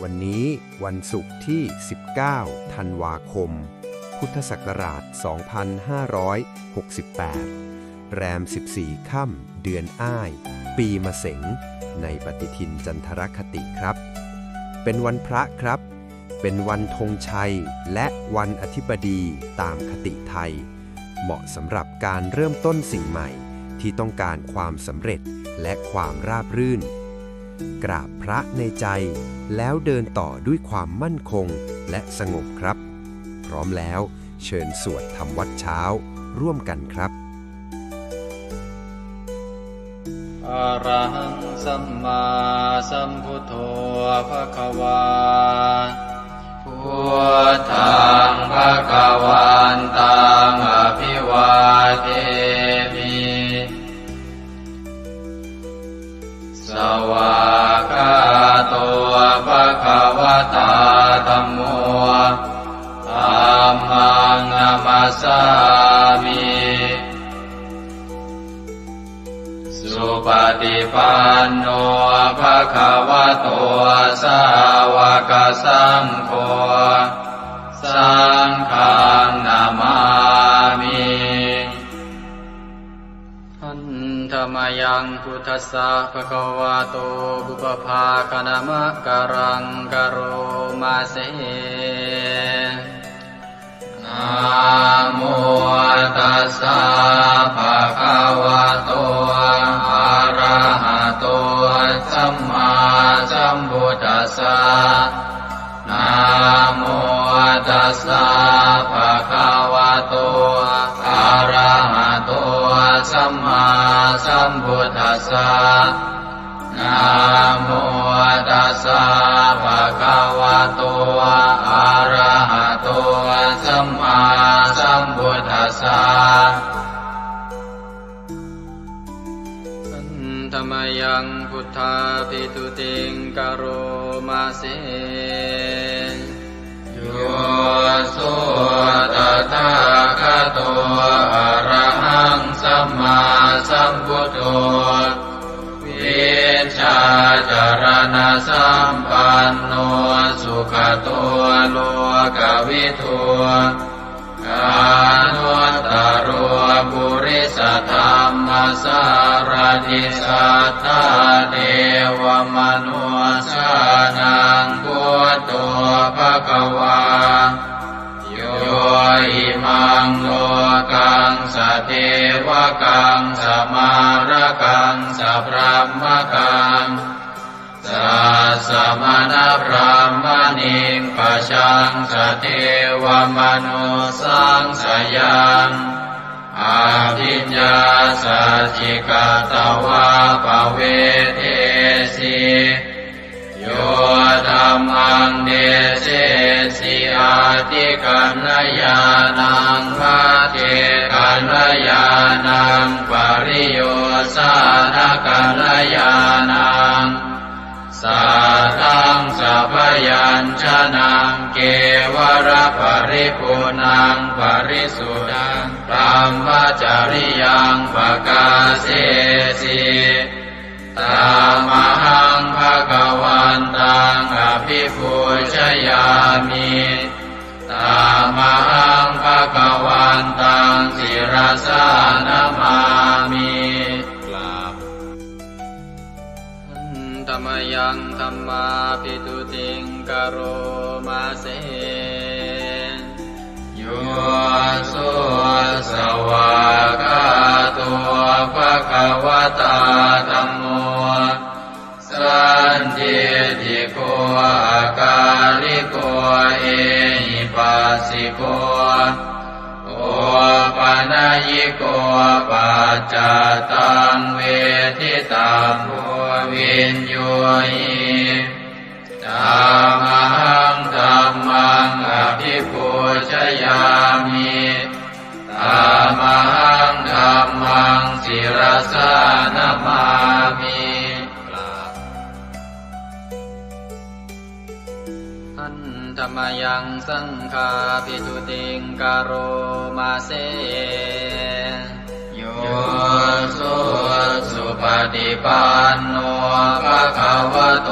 วันนี้วันศุกร์ที่ 19 ธันวาคม พุทธศักราช 2568 แรม 14 ค่ำ เดือนอ้าย ปีมะเสง ในปฏิทินจันทรคติครับ เป็นวันพระครับ เป็นวันธงชัยและวันอธิบดีตามคติไทย เหมาะสำหรับการเริ่มต้นสิ่งใหม่ที่ต้องการความสำเร็จและความราบรื่น กราบพระในใจแล้วเดินต่อด้วยความมั่นคงและสงบครับ พร้อมแล้วเชิญสวดทำวัดเช้าร่วมกันครับ อะระหังสัมมาสัมพุทโธภควาพุทธังภควันตังอภิวาเทมิสวากาโตภควตาธัมโมธัมมังนัมสสามิสุปฏิปันโนภควโตสาวกสังโฆสังฆังนามามิหันธรรมยังพุทธัสสะภควโตบุปภาคณมะกรังกโรมาเสนะโมตัสสะภะคะวะโตอะระหะโตสัมมาสัมพุทธัสสะนะโมตัสสะภะคะวะโตอะระหะโตสัมมาสัมพุทธัสสะนะโมตัสสะภะคะวะโตอะระหะโตสัมมาสัมพุทธัสสะธรรมยังพุทธาภิตุติงกโรมาเสโยสุตถาคโตอะระหังสัมมาสัมพุทโธวิชาจารณะสัมปันโนสุขโตโลกวิทูอนุตตรปุริสธรรมสารถิสัทธาเทวมนุสานังพุทโธภควาโยอิมังโลกังสเทวกังสมารกังสพรหมกังสัสสะมณพรหมณิปชังสเทวมนุสังสยังอาภิญญาสัจจิกตวาภเวเทสิโยธัมมังเดเสสิอาติกัณญาณังภาเทกัณญาณังปริโยสานกัณญาณังสัทธังสัพยัญชนะเกวรปริปุณังปริสุทธังธรรมจริยังปกาเสสิตามหังภควันตังอภิปูชยามิตามหังภควันตังศิรสานามามิธรรมยังธัมมาภิตุติงกโรมาเสโยสุสวากาโตภควตาธัมโมสันทิติโกอาการิโกเอหิปัสสิโกโอปนัยยิโกปัจจตังเวทิตังโพวินโยหิธัมมังธัมมังอภิปูชยามิธัมมังธัมมังศิรสานามามิหันธรรมยังสังฆาภิตุติงกโรมาเสโยสุปฏิปันโนภะคะวะโต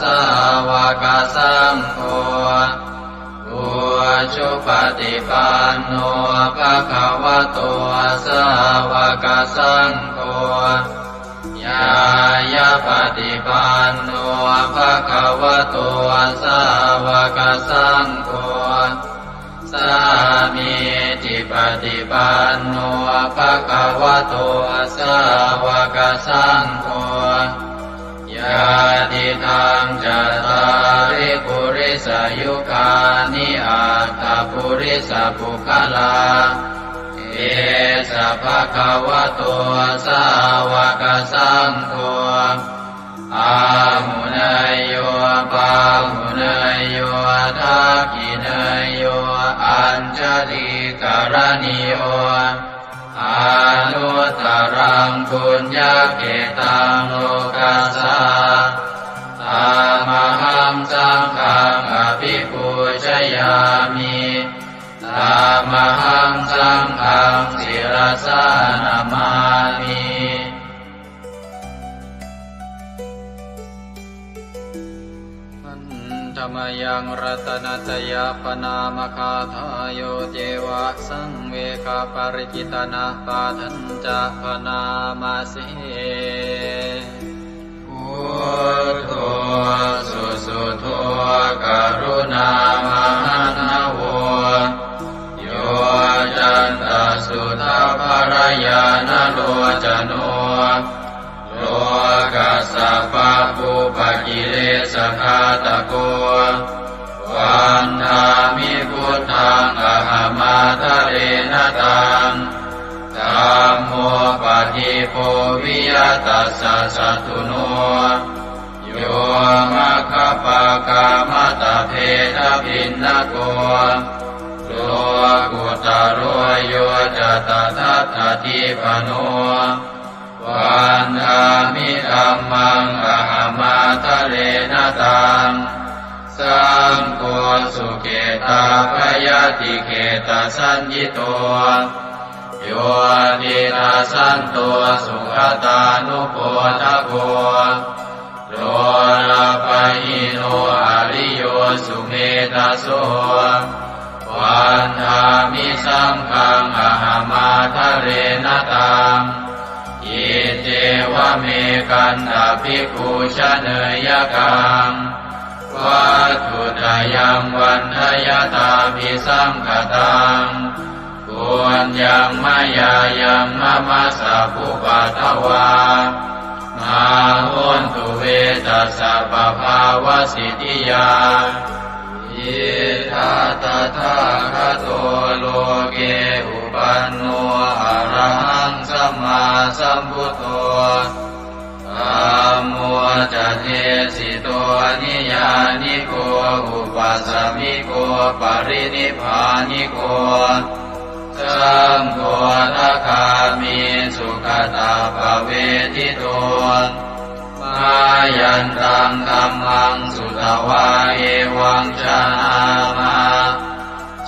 สาว กสังโฆอุชุปฏิปันโนภะคะวะโตสาวกสังโฆญายะปฏิปันโนภะคะวะโตสาวกสังโฆสามีจิปฏิปันโนภะคะวะโตสาวกสังโฆญาติทังจัตตาริปุริสยุคานิอัตถปุริสปุคลาเอสะภะคะวะโตสาวกสังโฆอาหุเนยโยปาหุเนยโยทักขิเนยโยอัญชลิกรณิโยอานุตตรังปุญญเกตังโลกัสสะตามหังสังฆังอภิปูชยามิตามหังสังฆังศิรสานามามิธรรมยังรัตนัตยาปนามคาทายโยเจวะสังเวคาปริจิตนาปาทันจะปนามาสิพุทโธสุสุโธกรุณามหันนโวโยจันตสุทาภรยานโลจโนโลกัสสะปะปุปกิเลสขาตโกวันธามิพุทธังอหมาทะเรนตังธัมโมปฏิโพวิยตัสสะสัตตุโนโยมะคปะกามตะเพทพินนโกโลกุตโรโยจะตถาคติปโนวันธามิธัมมังอหมาทะเรนตังสังโฆสุเกตาภยติเกตาสัญญิโตโยตินาสันโตสุขตานุโปทโกโลลาภหิโนอริโยสุเมตโสวันธามิสังฆังอหมาทะเรนตังอิเจวะเมกันตภิกขุชเนยกังวัตถุตยังวันทยตาภิสังคตังปุญญังมายายังมะมะสะภุปัตถวามาหุนตุเวตัสสะปะภาวสิทธิยาอิทัตตะทาคโตโลเกอุปันโนอะระหังสัมมาสัมพุทโธธัมโมจะเทสิโตนิยานิโกอุปัสสมิโกปรินิพพานิโกสังโฆทัคามิสุขตาภเวทิโตมายันตังธัมมังสุตวาเอวังชนามา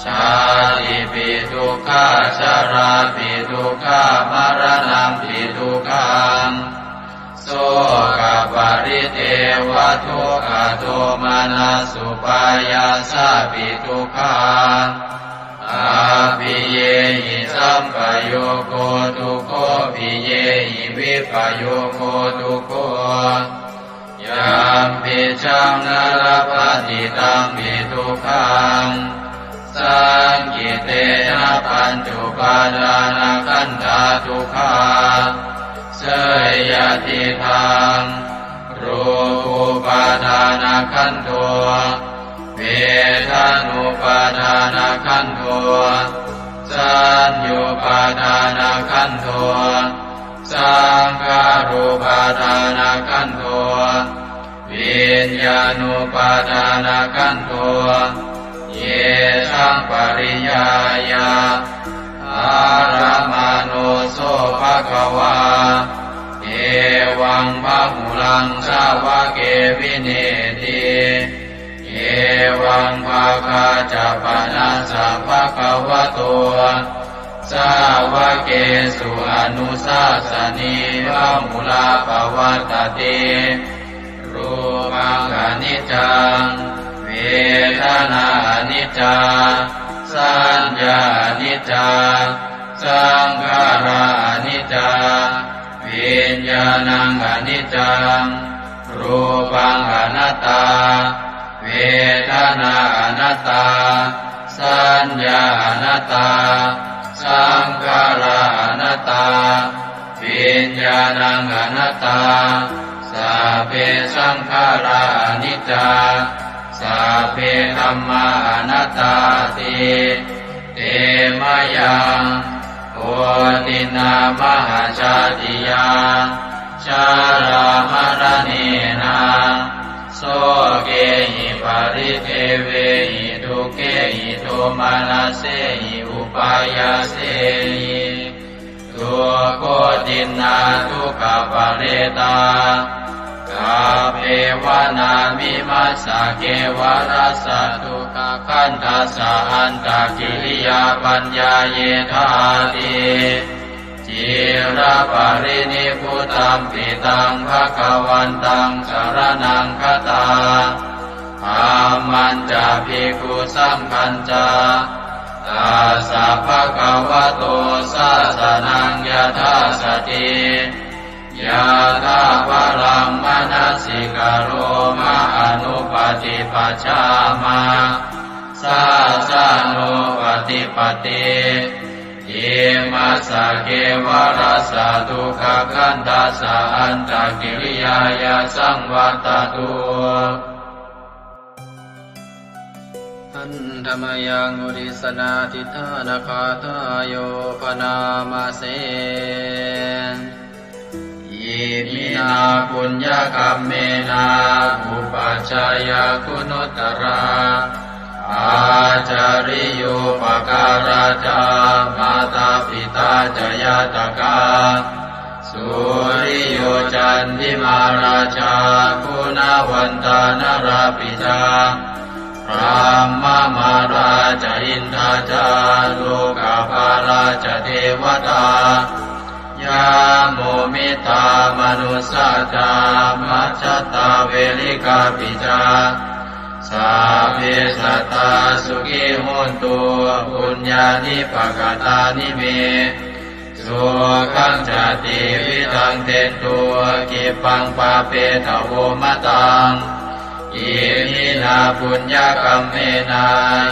ชาติปิทุกขาชาราปิทุกขามรณะปิทุกขังโสกปริเทวทุกขโทมานัสสุปายาสาปิทุกขังอาภิเยหิสัมปโยโคทุกโขภิเยหิวิปโยโคทุกโขยามปิชังนรปฏิตังปิทุกขังสังกิเตนะปัญจุปาทานขันธาทุกขาเสยยติทังรูปุปาทานขันโทเวทานุปาทานขันโทสัญญูปาทานขันโทสังขารุปาทานขันโทวิญญาณุปาทานขันโทเยสังปริยายาอารามาโนโสภะคะวาเอวังพะหุลังสาวะเกวิเนติเอวังภาคาจะปนัสสะภะคะวะโตสาวะเกสุอนุสาสนีพะหุลาภวัตติรูปังอนิจ จังเวทนาอนิจจาสัญญาอนิจจาสังขาราอนิจจาวิญญาณังอนิจจังรูปังอนัตตาเวทนาอนัตตาสัญญาอนัตตาสังขาราอนัตตาวิญญาณังอนัตตาสัพเพสังขาราอนิจจาสัพเพธัมมาอนัตตาติเตมะยังโอตินามหาชาติยาชารามรณีนาโสเกหิปาริเทเวหิทุเกหิโทมานาเสหิอุปายาเสหิทุโกตินาทุกขปะเรตากาเภวนามิมัสสะเกวรัสสะทุกขคันทัสสะอันตกิริยาปัญญาเยธาติจิระปรินิพพุตัมปิตังภคะวันตังสรณังคตาธัมมันจะภิกขุสังฆัญจาตัสสะภะคะวะโตสาสนังยถาสติยะถาปรังมนัสสิกโรมะอนุปฏิปัชฌามาสาสะโนปฏิปติอิมัสสะเกวรัสสะทุกขคันทัสสะอันตกิริยายาสังวัตตุอันธรรมยังอุริสนาทิฏฐานาคาทายโยปนามาเสอิมินาปุญญกัมเมนาอุปัชฌายาคุณุตตราอาจาริโยปการาจามาตาปิตาจยาตกาสุริโยจันติมาราชาคุณวันตานราปิจาพรหมมาราชอินทราจาโลกาภาราชเทวตายาโมมิตามนุสสาจามัจจตาเวลิกาปิจาสัพเพสัตตาสุขิโหนตุปุญญานิปกตานิเมสุขังจติวิทังเตตุกิปังปาเปตโวมะตังอิมินาปุญญกัมเมนา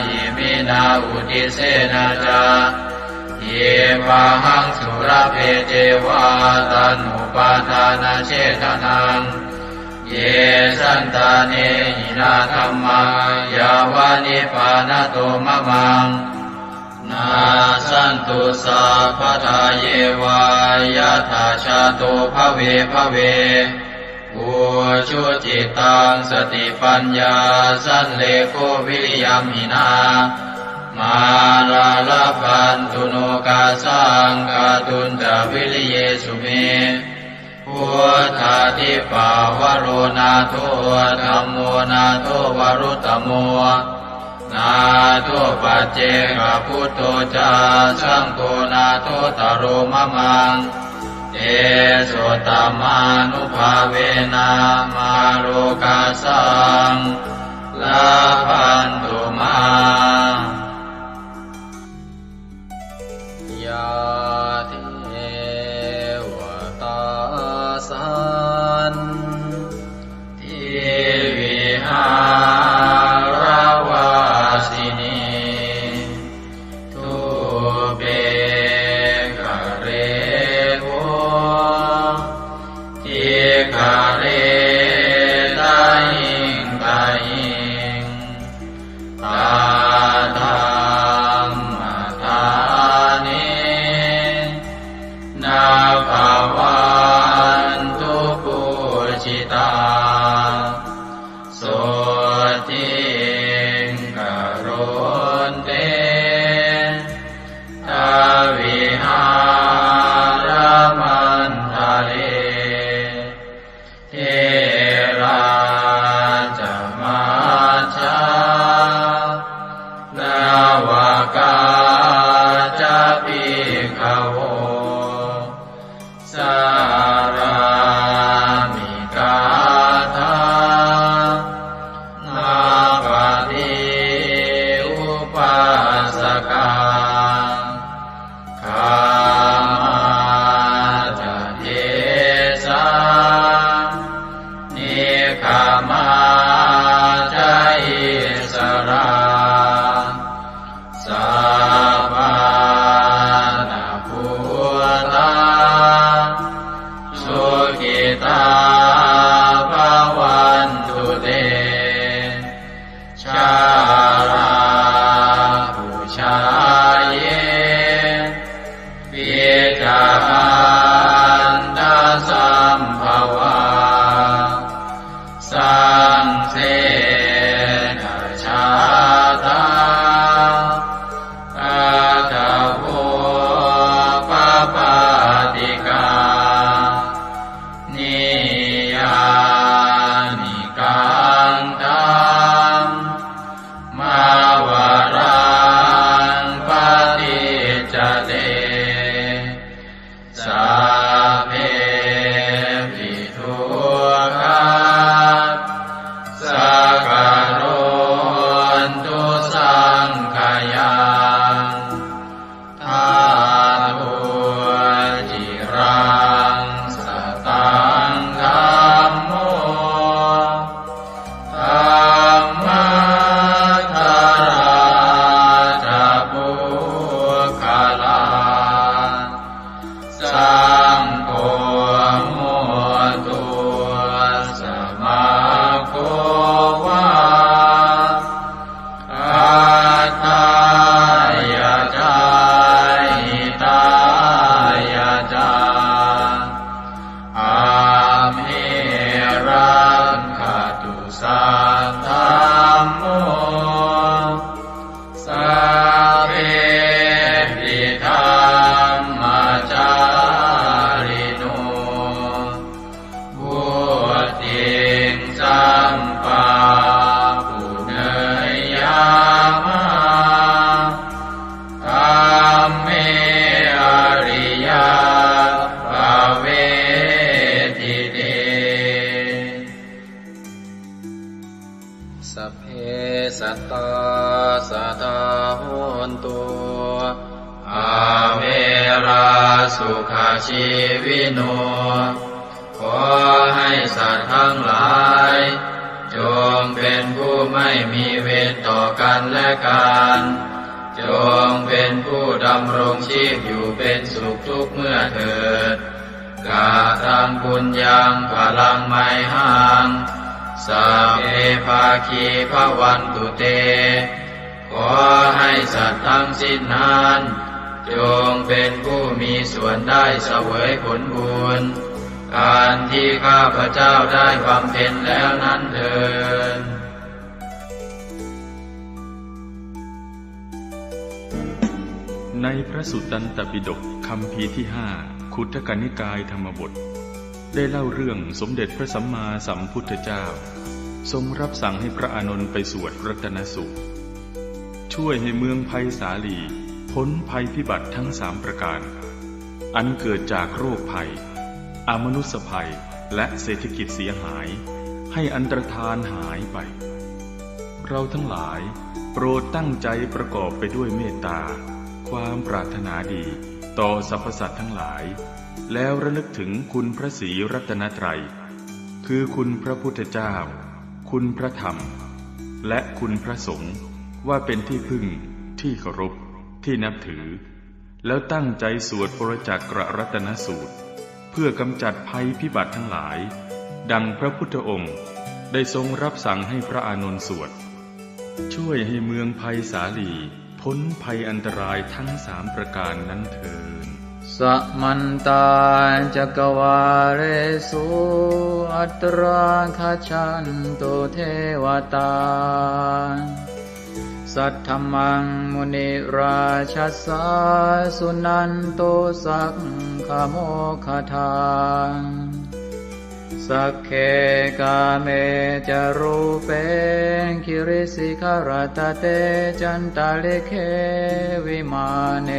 อิมินาอุทิเสนาจาเยปะหังสุรเพเจวาตันุปาทานาเชตนังเยสันตาเนหินาธัมมายาวานิปานโตมะมังนาสันตุสัพพทาเยวายะถาชาโตภเวภเวอุชุจิตังสติปัญญาสันเลโกวิริยัมหินามาลาลาพันตุโนกาสังกาตุนจาวิริเยสุเมพุทธาทิปาวโรนาโทธัมโมนาโทวรุตตโมนาโทปัจเจกพุทโธจาสังโฆนาโทตโรมะมังเอโสตมานุภาเวนะมาโลกาสังลาพันตุมายาเทวตาสันทิวิหารวาสินีทุเปกะเรโวทิกะเรตาหิงตาหิง มาจายิสราสัพพานาภูตาสุขิตาภวันตุเตชาราภูชาเยปิจาอันตสัมภวาสังเสนะชาตาอาตาโภปปาติกานิยานิกังตัมมาวารังปฏิจจเตสัพเพปิทุกขาสักการนตุสังขยังทาตุจิรังสตังธัมโมธัมมัทธาราจะปุคลาสังโฆโมตุสมาโควาอัตตายะจาหิตายะจาอาเมรังคตุสัทธัมโมสัพเพปิธัมมาจาริโนพุทธิงสัมปาปุเนยยามะธัมเมอริยภเวทิเตสัพเพสัตตาสัทธาโหนตุอาเวราสุขชีวิโนขอให้สัตว์ทั้งหลายจงเป็นผู้ไม่มีเวรต่อกันและกันจงเป็นผู้ดำรงชีพอยู่เป็นสุขทุกเมื่อเถิดกาตังปุญญังพลังไมหังสัพเพภาคีภวันตุเตขอให้สัตว์ทั้งสิ้นนั้นจงเป็นผู้มีส่วนได้เสวยผลบุญการที่ข้าพเจ้าได้บำเพ็ญแล้วนั้นเถิด ในพระสุตตันตปิฎกคัมภีร์ที่5คุตกนิกายธรรมบทได้เล่าเรื่องสมเด็จพระสัมมาสัมพุทธเจ้าทรงรับสั่งให้พระอานนท์ไปสวดรัตนสูตรช่วยให้เมืองไผ่สาลีพ้นภัยพิบัติทั้ง3ประการอันเกิดจากโรคภัยอมนุษยภัยและเศรษฐกิจเสียหายให้อันตรธานหายไปเราทั้งหลายโปรดตั้งใจประกอบไปด้วยเมตตาความปรารถนาดีต่อสรรพสัตว์ทั้งหลายแล้วระลึกถึงคุณพระศรีรัตนตรัยคือคุณพระพุทธเจ้าคุณพระธรรมและคุณพระสงฆ์ว่าเป็นที่พึ่งที่เคารพที่นับถือแล้วตั้งใจสวดปรจักรรัตนสูตรเพื่อกำจัดภัยพิบัติทั้งหลายดังพระพุทธองค์ได้ทรงรับสั่งให้พระอานนท์สวดช่วยให้เมืองไผ่สาลีพ้นภัยอันตรายทั้ง3ประการนั้นเถิด สัมมันตาจักวาเรสุอัตราคชันตุเทวตาสัทธมังมุนิราชัสสาสุนันโตสักขโมคทาสักเคกาเมจารูเปคิริสิขารตเตจันตาลิเควิมาเน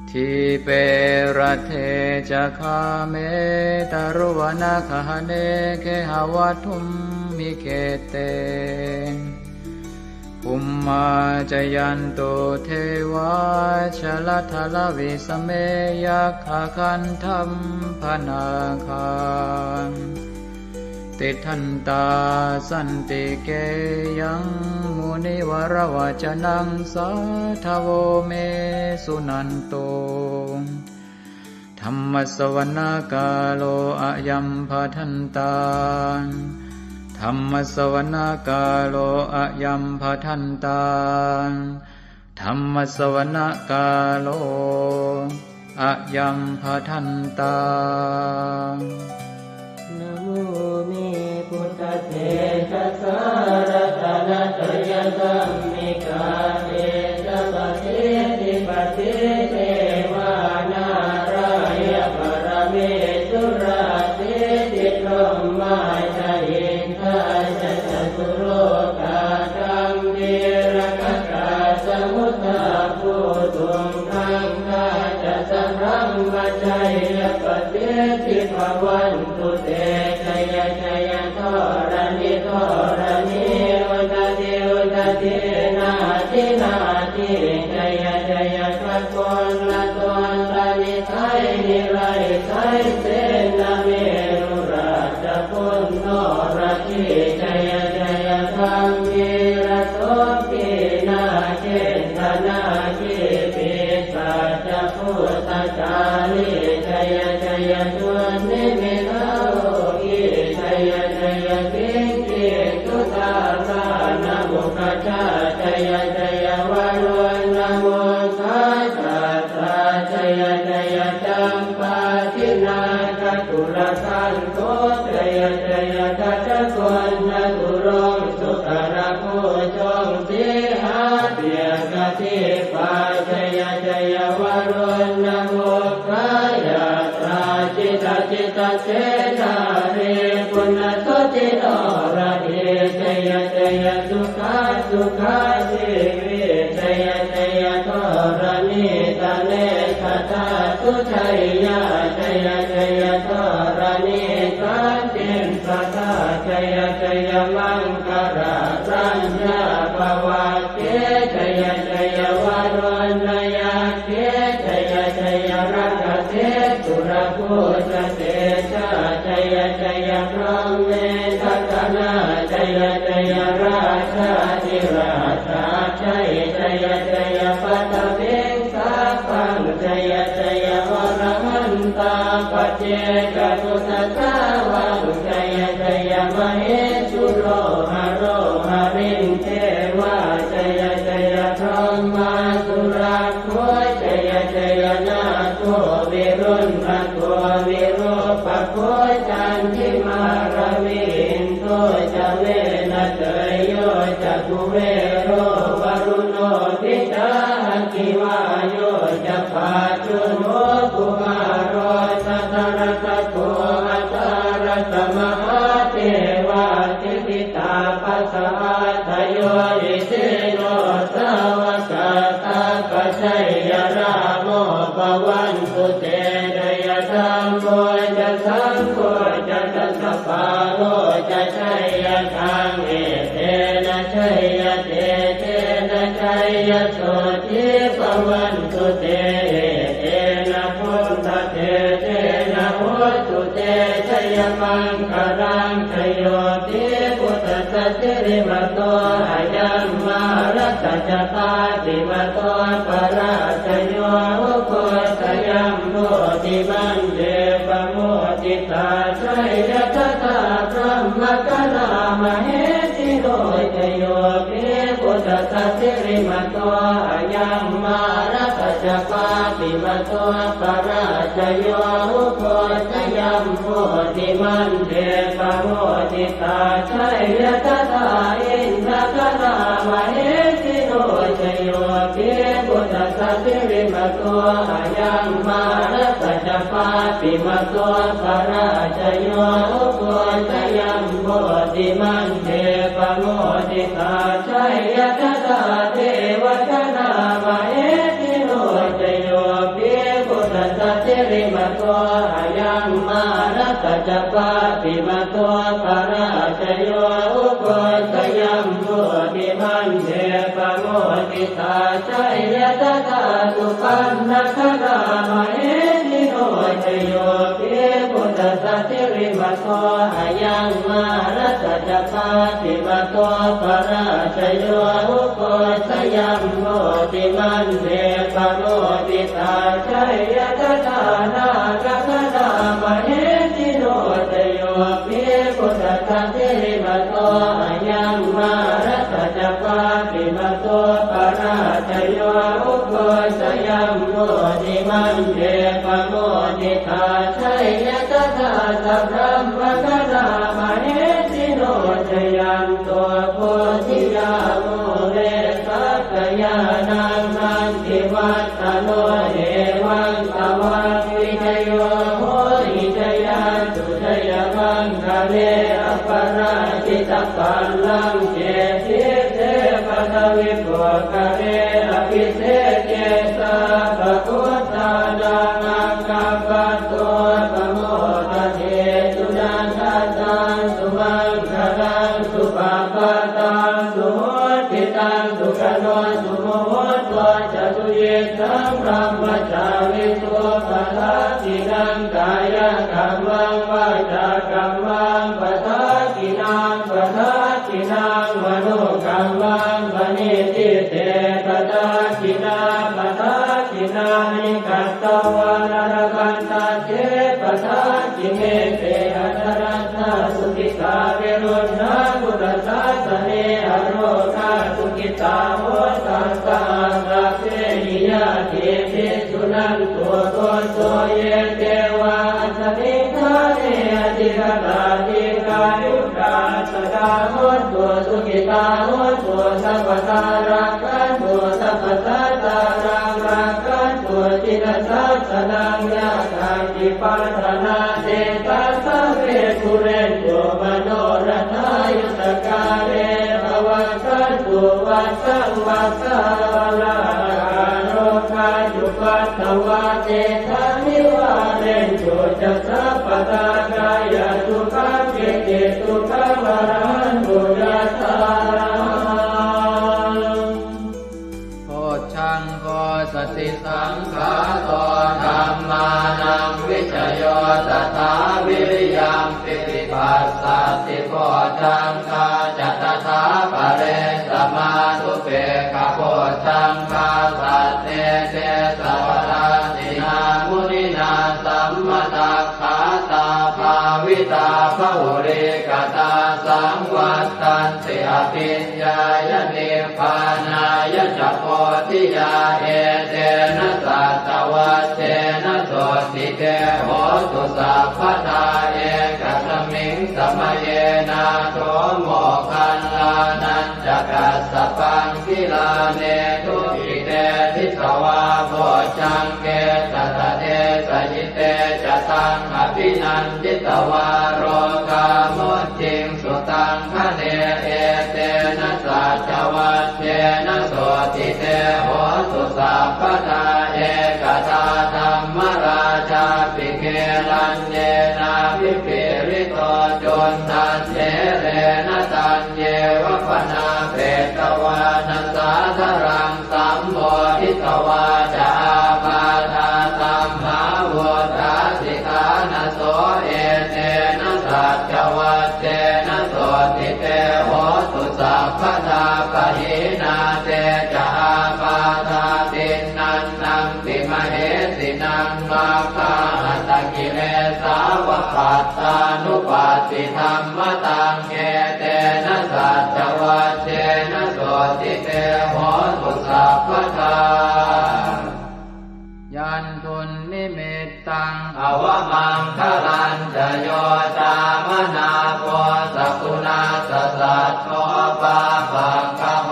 ทิเปรัเทจะคาเมตารุวนาคหเนเคหวัตุมมิเกเตภุมมาจยันโตเทวาชลทลวิสเมยัคขคันธัมพนาคัง ติทันตาสันติเกยังมุนิวรวจนังสาทโวเมสุนันโตธัมมสวนาคาโลอะยัมภทันตาธัมมสวนาคาโลอะยัมภทันตาธัมมสวนาคาโลอะยัมภทันตานะโมเมพุทธเถชะสารตนะตยสัมมิกาเตชะปะเทติปะเทเทวานารายะปรเมสุราเทติพรหมาชะอินทาชะจตุโลกาธัมเมระกะกาสมุทธาภูตุงคังคาจะสัมรัมมะชัยยะปะเทติภวันตุเตชัยชัยทรณิทรณิอุตติอุตตินาทินาทิชัยชัยพระโกนละตนละนิไทยนิไรไทยเสนาเมรุราชพุนโนราชิชัยชัยธรรมิระโสปินาเจตนาจิปิสัจพุทธจาริชัยชัยชวนนิมิตาโลกิชัยชัยปิงกิตุตาสานะมุขจาชัยชัยวารุณโมสาสาสาชัยชัยจัมปาทินาคตุลสันโตชัยชัยกัจจคนนะตุรงสุขระโคจงสิหาเปียกติปาชัยชัยวารุณโมกายตราจิตจิตเสนาเรปุณโสติโนระเดชัยชัยสุขาสุขาสิวิชัยชัยทรณิตาเนคตาสุชัยยาชัยชัยทรณิสันติสตาชัยชัยมังคารารัญญาภวะเกชัยชัยวารุณยาเกชัยชัยรักเทสุรภูตเตชะชัยชัยพรหมเมทัตนาชัยชัยราชาธิราชาชัยชัยชัยปัตเวงสาปังชัยชัยวรมันตาปัจเจกตุสสาวังชัยชัยมเหสุโรหะโรหะริงเทวาชัยชัยพรหมาสุราโคชัยชัยนาโควิรุณภโควิโรปโคจันทิมาระวินโตจะเวนะเตยโยจะกุเวโรวรุโนทิตาคิวาโยจะปาจุโนกุมารโรสัตระตะโกอัตระตมหาเทวาทิติตาปัสสะทโยอิเสโนสาวกตาปัจฉัยยราโมปวันตุเตเดยธรรมโมจะสังโฆจะสัสสะปาโลจะชัยยะทังเอเตนะชัยยะเตเตนะชัยยะโสติปวันตุเตเตนะพุทธเตเตนะโหตุเตชัยมังคารังชโยติพุทธสัจจิริมโตอายัมมารัตจตาติมโตปราชโยโคสยัมโมติมันเดปโมติตาชัยยะตถาพรหมกนามเหสิโรชโยปิพุทธสัจจิริมโตอายัมมารัตจปาติมโตปราชโยโคสยัมโมติมันเดปโมติตาชัยยะตถาอินทกนามเหสิโรชโยปิพุทธสัจจิริมโตอายัมมารัตจปาติมโตปราชโยโคสยัมโมติมันเดปโมติตาชัยยะตถาเทวกนามเหสิโรชโยปิพุทธสัจจิริมโตอายัมมารัตจปาติมโตปราชโยโคสยัมโมติมันเดปโมติตาชัยยะตถาสุปันนคนามเหสิโรชโยปิพุทธสัจจิริมโตอายัมมา มารัตจัปาติมาโตปราชโยอุโกชยัมโมติมันเดปโมติตาชัยยะทานากัคณามเหติโนตโยภิพุทธะเทมาโตอายัมมารัตจัปาติมาโตปราชโยอุโกชยัมโมติมันเดปโมติตาชัยยะทาสัพพะมะคะนามเหติโนตยัมโตโพธิยาโมเรสักยานังนันติวัตตโนเอวังตวังวิจโยโหหิจยาสุจยมังคะเลอปราชิตปัลลังเจติเตปะทวิปุคะเลอภิเศษเจสะภะพุทธานังอังคัปปะโตปะโมทะเทสุนันทตังสุมังคลังสุปะปะตังสุโหติตังสุขโนสุโมโหตัวจตุเยสังพรหมจาริโสปะทัสสินังกายกัมมังวาจากัมมังปะทัสสินังปะทัสสินังมโนกัมมังปณิทิเตปะทัสสินาปะทัสสินานิกัตตวานรกันตาเจปะทัสสิเมเตอัตรัตถสุขิตาเวรุณาพุทธศาสเนอโรคาสุขิตาโหตัสสะสัพเพหิยะเทปิสุนันตุโตโสเยเทวาสมิทาเนอติกตาติกายุกาสกาโหตุสุขิตาโหตุสัพพตารักขันตุสัพพสัตตารักขันตุจิตสัสสนังยะถาจิปัฏฐานาเตตัสสะเวทุเรนตุมโนรัตายุตกาเลภวัตตันตุวัสสังวัสสะลาโรคาจุปัตถวาเตทานิวาเรนตุจัสสะปะทากายสุขังเกติสุขังวรันตุยัสสะโพชังโพสติสังขาโตธัมมานังวิจโยตถาวิริยังปิติปัสสัตติโพชังคาจัตถาปะเรสมานุเปกขโพชังคาสัตเตเตสวะราตินามุนินาสัมมตัคขาตาภาวิตาภุริกตาสังวัตตันติอภิญญายนิพพานายจักโพธิยาเอเตนะสัตวัตเตนะโสติเตโหตุสัพพทาเอกสมิงสมเยนะโสโมคันลานันจักสสปังกิลาเนทุกิเตทิสวาโพชังเกตตะเตสยิเตจะตังอภินันจิตวาโรกามุจิงสุตังคะเนเอเตนะสัจวัตเตนะโสติเตโหตุสัพพทาเอกตาธัมมราชาปิเกลันเยนาภิปิริโตจนทันเจเรนะตันเยวะปนาเปตวานัสสาธรังสัมโมทิตวาจาปาทาสัมภาวตาสิกานะโสเอเตนะสัจวัตเตนะโสติเตโหตุสัพพทาปะหินาเตจาปาทาตินันนังติมเหสินังมาคาหัตกิเลสาวปัตตานุปัสสิธรรมตังเอเตนะสัจวัตเตนะโสติเตโหตุสัพพทายันทุนนิมิตตังอวมังคลันจะโยตามนาโพสกุณาสสัตโตปาปังคโห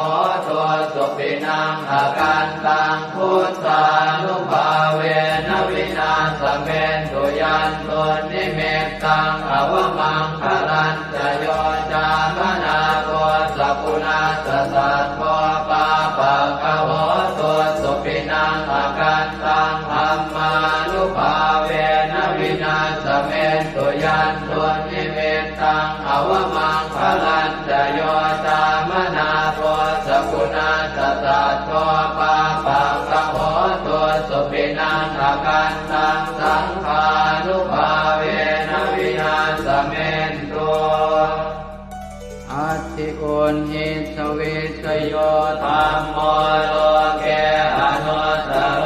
ตัวสุปินังอาการตังพุทธานุภาเวนะวินาสเมนตุยันทุนนิมิตตังอวมังคลันจะโยตามนาโพสกุณาสสัตโตปาปังคโหตัวสุปินังอาการตังธัมมานุภาเวนะวินาสเมนตุยันตุนิเมตตังอวมังคลันจะโยตามนาโพสกุณาสสัตโตปาปังคโหตุ ญหิสวิสโยธัมโมโลเกอนุตตโร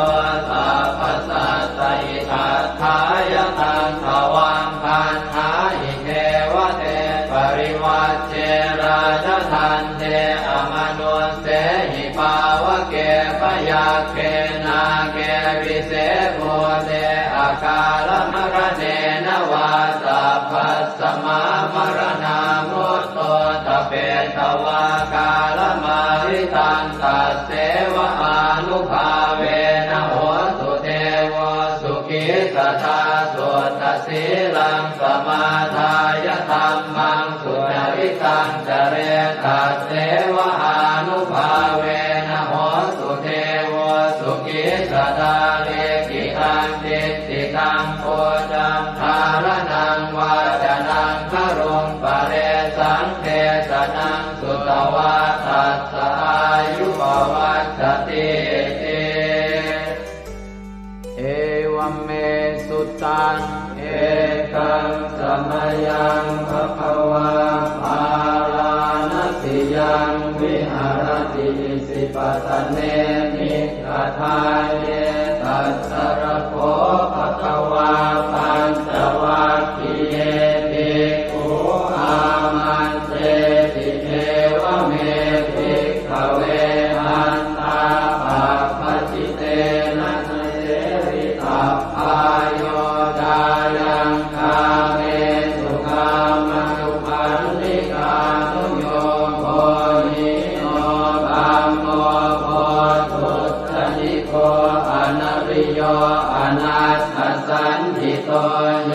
สัพพสัตตอิทัฏฐายตังภวังคันหาอิเทวเตปริวัชเชราชทันเตอมนุสเสหิภาวะเกปยาเกนาเกวิเศษโมเตอาการมรเนนวาสัพพสมามรณามุตโตตเปตวากาลมาริตันตัสเสวะอานุภาเวนะโหตุเทวสุขิสตาสุตสีลังสมาทายธัมมังสุจริตังจเรตัสเสวะอานุภาเวนะโหตุเทวสุขิสตาเลกิตังติติตังโพจังทารนังวาจนังครุงปะเรสังเทสนังสุตวาทัสสะอายุปวัฏฏติเอวัมเมสุตังเอกังสมยังภควาภาลานติยังวิหารติสิปตเนมิกทายเยตัสสรโคภควาปัญจวัคคีย์เยภิกขุอามันเตติเทวเมภิกขเวอันตาปัปปจิเตนะเสวิตัพพายโยดายังคาเมสุขามสุขันธิกานุโยโภญิโนธัมโมโพธุตนิโกอนัริโยอนัตถสันติโตโย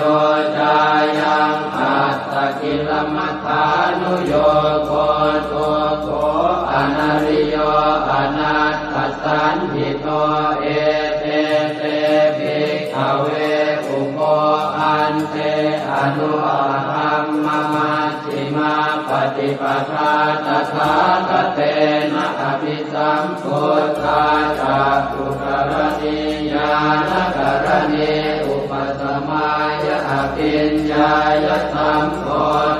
จายังอัตตกิลมัฏฐานุโยโคตุโกอนัริโยอนัตถสันติโตเอเตเตภิกขเวอุโภอันเตอนุธัมมมัชฌิมาปฏิปทาตถาคเตนะอภิสัมพุทธาจักขุกรณีญาณกรณีอุปสมายะอภิญญายะสัมโพ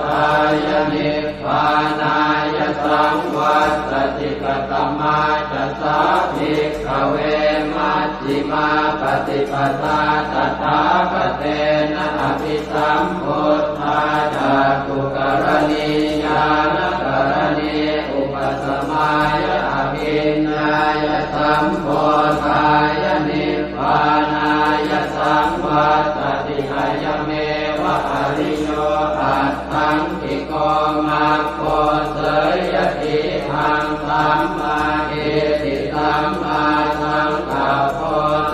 ธายะนิพพานายะสังวัตติกตมาจัสสะภิกขเวมัชฌิมาปฏิปทาตถาคเตนะอภิสัมพุทธาจักขุกรณีญาณกรณีอุปสมายะอภิญญายะสัมโพธายะนิพพานายะสังวัตติกายเมวะอริโยอัตถังกิโกมัคโคเสยติหังสัมมาเอติสัมมาสังกัปโป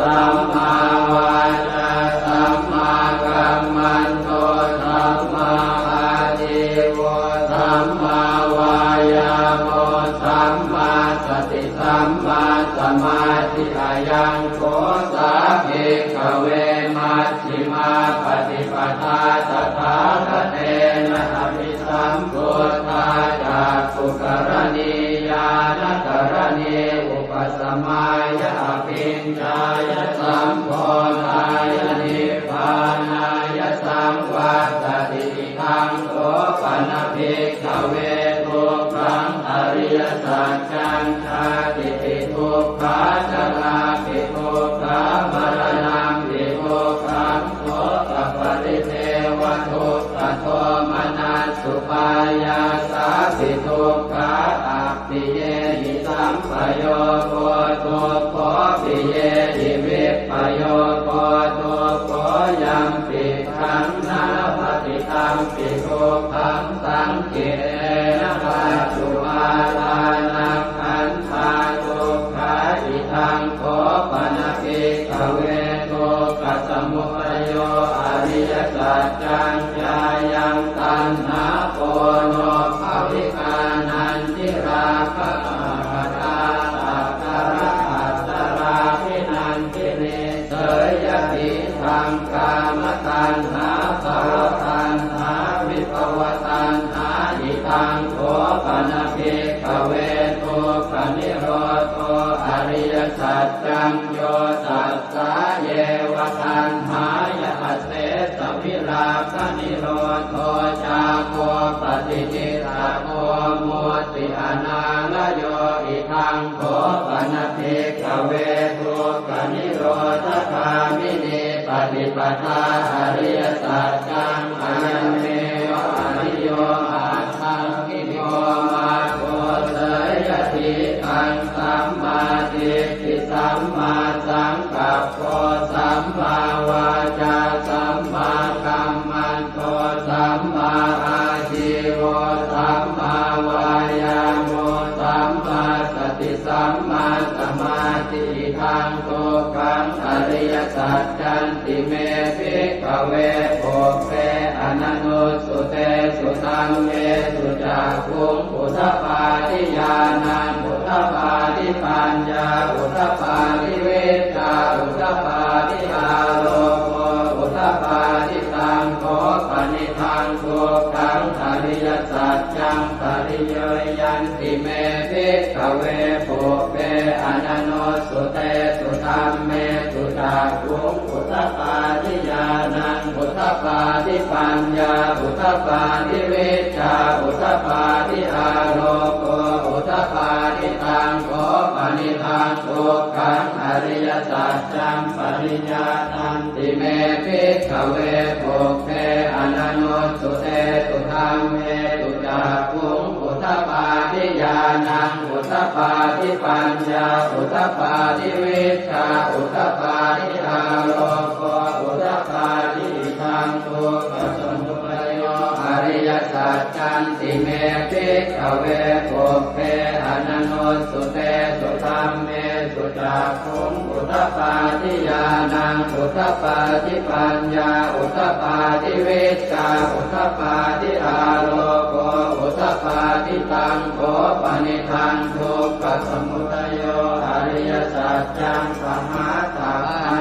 สัมมาวาจาสัมมากัมมันโตสัมมาอาชีวะสัมมาวายาโมสัมมาสติสัมมาสมาธิอายังโกสาภิกขเวมัชฌิมาปฏิปทาตถาคเตนะอภิสัมพุทธาจักขุกรณีญาณกรณีอุปสมายะอภิญญายะสัมโพธายะนิพพานายะสังวัตติทังโสปนภิกขเวทุกขังอริยสัจจังชาติปิทุกขาจราปิทุกขามรณะปิทุกขังโสตปริเทวทุกขโทมนัสสุปายาสาปิทุกขาอัปปิเยหิสัมปโยโคทุกขปิเยหิวิปปโยโคทุกขยังปิขังนาปฏิตังปิทุกขังสังเกนะปัจจุบันลานังขันธาทุกขาอิทังโคปนภิกขเวทุกขสมุทัยโยอริยสัจจังญายังตัณหาโกโนภวิกานันทิราคะปัตตาตัตตะระอัตตราภินันทิเนเสยติทังกามตัณหาภวตัณหาวิภวตัณหาอิทังโขปนภิกขเวทุกขนิโรธอริยสัจจังโยตัสสะเยวะตัณหายะเสสวิราคะนิโรธจาโคปฏิจิตาโคมุติ ปิอนาลโยอิทังโขปนภิกขเวทุกขนิโรธคามินีปฏิปทาอริยสัจจังอายันเมวะอริโยอาทังกิโยมาโกเสยทิทังสัมมาทิฏฐิสัมมาสังกัปโปสัมมาวาจาสัมมากัมมันโตสัมมาอาชีวะสัมมาวายาโมสัมมาสติสัมมาสมาธิทังโตกังอริยสัจจันติเมภิกขเวโภเปอนันโนสุเตสุตังเมสุจักขุงอุทธปาทิญาณังอุทธปาทิปัญญาอุทธปาทิเวชาอุทธปาทิอาโลโกอุทธปาทิตังโขปนิทังโกกังอริยสัจจังปริโยยันติเมภิกขเวโภเปอนันโนสุเตสุธัมเมสุจักขุงอุทธปาทิญาณังอุทธปาทิปัญญาอุทธปาทิเวชาอุทธปาทิอาโลโกอุทธปาทิตังโขปนิทังโกกังอริยสัจจังปริญญาณันติเมภิกขเวโภเปอนันโนสุเตสุธัมเมสุจักขุงอุทธปาทิญาณังอุทธปาทิปัญญาอุทธปาทิเวชาอุทธปาทิอาโลโกอุทธปาทิทังโกปัสสมุปโยอริยสัจจันติเมภิกขเวโภเปอนันโนสุเตสุธัมเมสุจักขุงอุทธปาทิญาณังอุทธปาทิปัญญาอุทธปาทิเวชาอุทธปาทิอาโลโกอุทธปาทิตังโขปนิทังทุกขสมุทัยโยอริยสัจจังปหาตา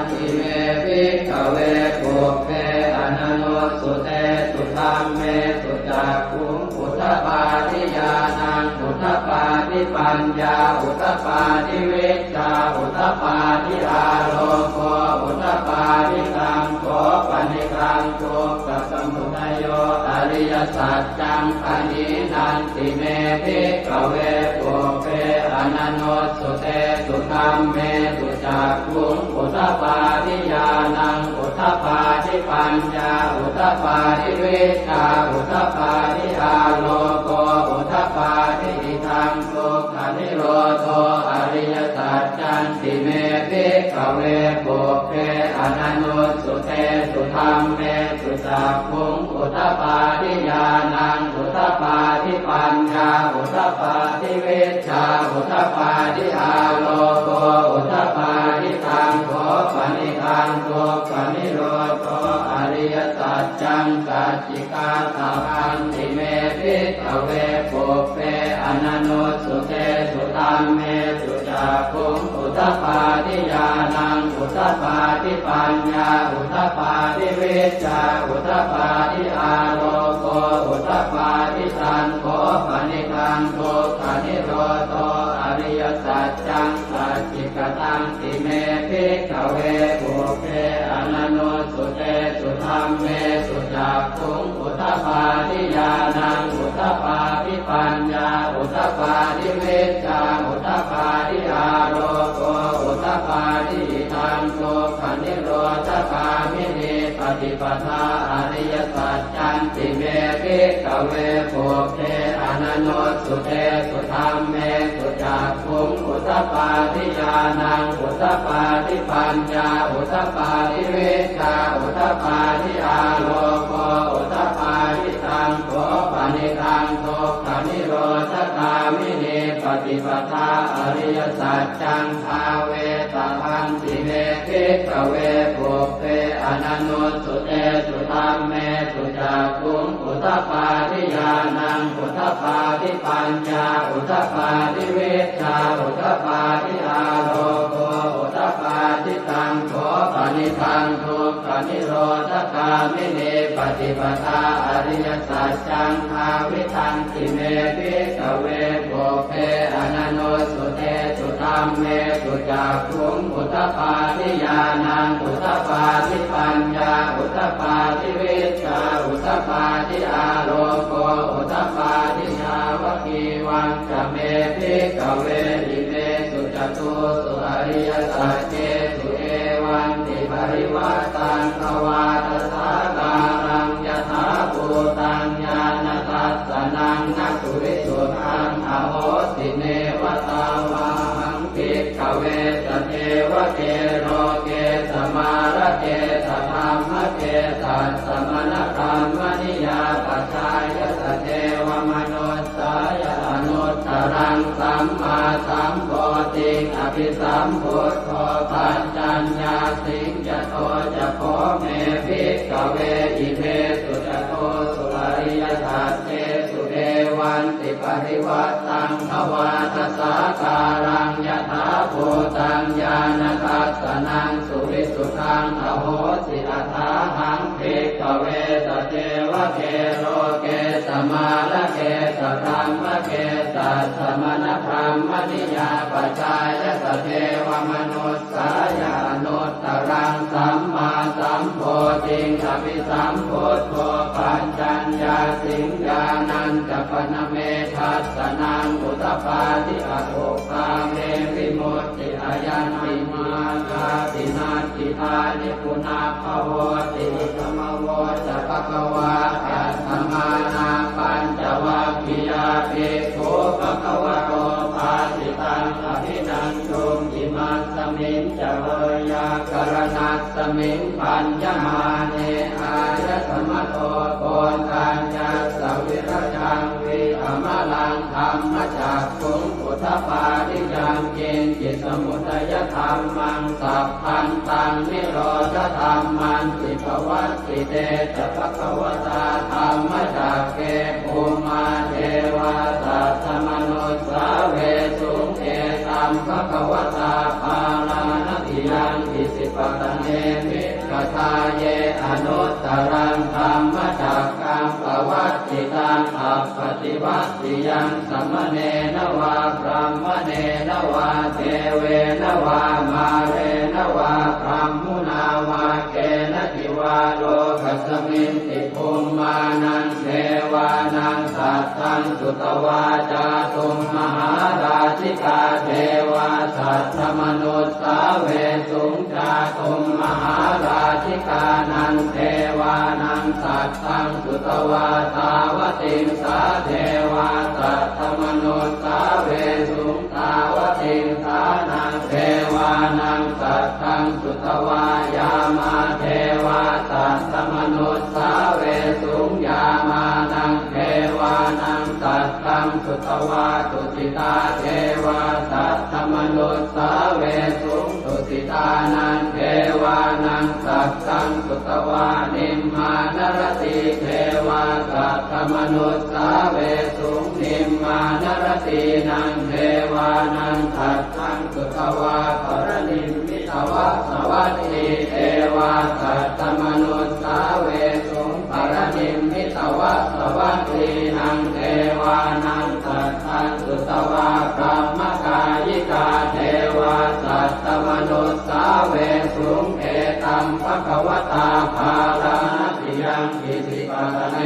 ทิเมภิกขเวโภเปอนันโนสุเตสุธัมเมสุจักขุงอุทธปาทิญาณังอุทธปาทิปัญญาอุทธปาทิเวชาอุทธปาทิอาโลโกอุทธปาทิตังโขปนิทังทุกขสมุทัยโยอริยสัจจังปณินันติเมภิกขเวโภเปอนันโนสุเตสุธัมเมสุจักขุงอุทธปาทิญาณังอุทธปาทิปัญญาอุทธปาทิเวชาอุทธปาทิอาโลโกอุทธปาทิทังทุกขนิโรโธอริยสัจจันติเมภิกขเวโภเปอนันโนสุเตสุธัมเมสุจักขุงอุทธปาทิญาณังอุทธปาทิปัญญาอุทธปาทิเวชาอุทธปาทิอาโลโกอุทธปาทิตังโขปนิทังทุกขนิโรโธอริยสัจจังสัจจิกาตาพันติเมภิกขเวโภเปอนันโนสุเตสุธัมเมสุจักขุงอุทธปาทิญาณังอุทธปาทิปัญญาอุทธปาทิเวชาอุทธปาทิอาโลโกอุทธปาทิตังโขปนิทังทุกขนิโรโธอริยสัจจังสัจจิกตังติเมภิกขเวโภเปอนันโนสุเตสุธัมเมสุจักขุงอุทธปาทิญาณังอุทธปาทิปัญญาอุทธปาทิเวชาอุทธปาทิอาโลโกอุทธปาทิทังทุกขนิโรธคามินีปฏิปทาอริยสัจจันติเมภิกขเวโภเปอนันโนสุเตสุธัมเมสุจักขุงอุทธปาทิญาณังอุทธปาทิปัญญาอุทธปาทิเวชาอุทธปาทิอาโลโกอุทธปาทิตังโขปนิทังทุกขนิโรธคามินีปฏิปทาอริยสัจจังภาเวตพันติเมภิกขเวโภเปอนันโนสุเตสุธัมเมสุจักขุงอุทธปาทิญาณังอุทธปาทิปัญญาอุทธปาทิเวชาอุทธปาทิอาโลโกอุทธปาทิตังโขปนิทังทุกขนิโรธคามินีปฏิปทาอริยสัจจังภาวิทันติเมภิกขเวโภเปอนันโนสุเตสุธัมเมสุจักขุงอุทธปาทิญาณังอุทธปาทิปัญญาอุทธปาทิเวชาอุทธปาทิอาโลโกอุทธปาทิชาวกีวา วังจะเมภิกขเวอิเมสุจตุสุอริยสัจเจสุเอวันติปริวัตตังภวาตสาการังยถาภูตังญาณทัสสนังนักสุวิสุทธังอโหสิเนวตาวาหังภิกขเวสเทวเกโรเกสมาระเกสธรรมเกสัสสมณธรรมนิยาปัจจายสเทวมนุสสายอนุตตรังสัมมาสัมโพธิอภิสัมพุทโธปัญจัญญาสิงจโตจะโพเมภิกขเวอิเมสุจโตสุอริยสัจเจสุเอวันติปริวัตตังภวาตสาการังยถาภูตังญาณทัสสนังสุวิสุทธังอโหสิอัฏฐาหังภิกขเวสเทวเกโรเกสมาระเกสธรรมเกสัสสมณธรรมนิยาปัจจายสเทวมนุสสายานุตตรังสัมมาสัมโพธิอภิสัมพุทโธปัญจัญญาสิงญาณัญจปนเมทัสสนังอุตตปาทิอโภคาเมวิมุตติอายันติมาคาตินาติทานิปุนาภโวติธรรมโวจะภควาอัตถมานาปัญจวัคคียาภิกขุภควโตภาสิตังอภินันตุอิมัสสมิงจะเวยากรณัสสมิงปัญญมาเนอายสมโตโกนทัญญาสวิรจังวิอมลังธรรมจักขุงพุทธปาทิยังเกณฑ์จิตสมุทัยธรรมังสัพพันตังนิโรธธรรมันติภวัตติเตจะภควตาธรรมจักเกภูมาเทวาสัตตมนุสสาเวสุงเอตัมภควตาภาลานติยังอิสิปตเนมิกทาเยอนุตตรังธรรมจักกังปวัตติตังอัปปติวัตติยังสัมมเนนวาพรหมเนนวาเทเวนวามาเรนวาพรหมุนาวาเกณทิวาโลกัสมินติภูมานังเทวานังสัตตังสุตวาจาตุมมหาราชิกาเทวาสัตตมนุสสาเวสุงจาตุมมหาราชิกานังเทวานังสัตตังสุตวาตาวติงสาเทวาสัตตมนุสสาเวสุงตาวติงสานังเทวานังสัตตังสุตวายามาเทวาสัตตมนุสสาเวสุงยามานังเทวานังสัตตังสุตวาตุสิตาเทวาสัตตมนุสสาเวสุงตุสิตานังเทวานังสัตตังสุตวานิมมานรติเทวาสัตตมนุสสาเวสุงนิมมานรตินังเทวานังสัตตังสุตวาปรนิมมิตวะสวัสดีเทวาสัตตมนุสสาเวสุงปรนิมมิตวะสวัสดีนังเทวานังสัตตังสุตวาพรหมกายิกาเทวาสัตตมนุสสาเวสุงเอตัมภควตาภาลานติยังอิสิปตเน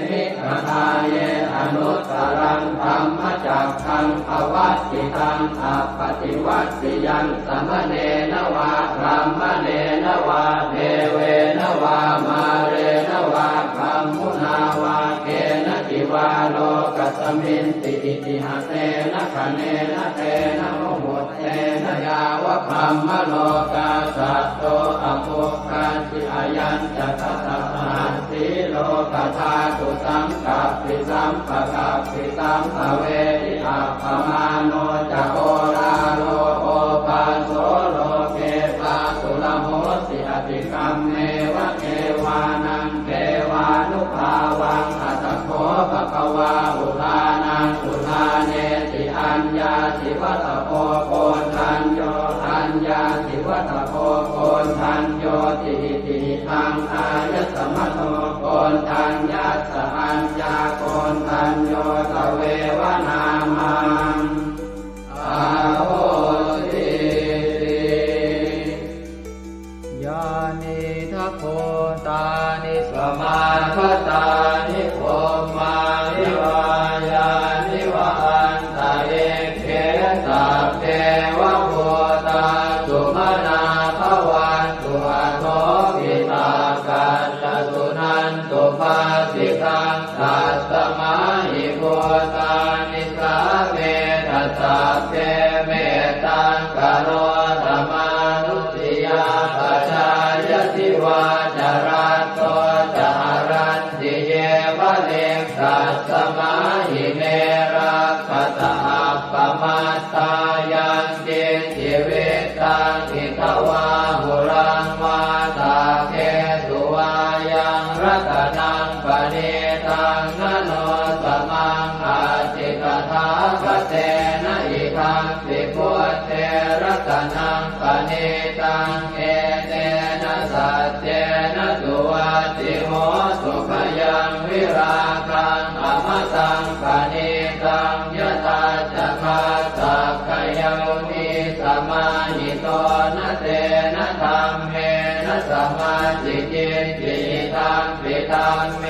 มิกทาเยอนุตตรังธรรมจักขังภวัตติตังอัปปติวัตติยังสัมมเนนวาพรหมเนนวาเทเวนวามาเรนวาพรหมุนาวาเกณทิวาโลกัสมินติอิติหะเตนะคะเนนะเตนะโมโหเตนะยาวะพรหมโลกาสัตโตอโภคันติอายัญจะทัสสะหันติโลกธาตุสังกัปปิสัมปะกัปปิสัมภเวทิอัปปมาโนจะโอราโลโอปาโสโลเกปาสุลโหสิอติกัมเมวะเกวานังเกวานุภาวังอัตถโขภควาอุทานังอุทาเนติอัญญาสิวัตโพโกนทัญโยอัญญาสิวัตโพโกนทัญโยติติทังอายสมโตโกนทัญญาสอัญญาโกนทัญโยตเววนามังอาโหสิยานิทัพโพตานิสมาคตานิโภมานิวายานิวาอันต นิสาเวทัสสะเทเมตังกโรธรรมานุสติยาปัจจายติวาจารัตโตจารันติเยวะเลกัสสมาหิเมรักขตาปมัตตายังเกจิเวตังอิทวาหุรังวาตาเกสุวายังรัตนังปณิตังนโนสมังอาจิกถาคเตนะอิทังปิพุทเทรัตนังปณิตังเอเตนะสัจเจนะสุวัตติโหสุขยังวิราคังอมตังปณิตังยตาจักขาสักขยามิสมาหิโตนะเตนะธรรมเมนะสมาธิจิตติตังปิตังเม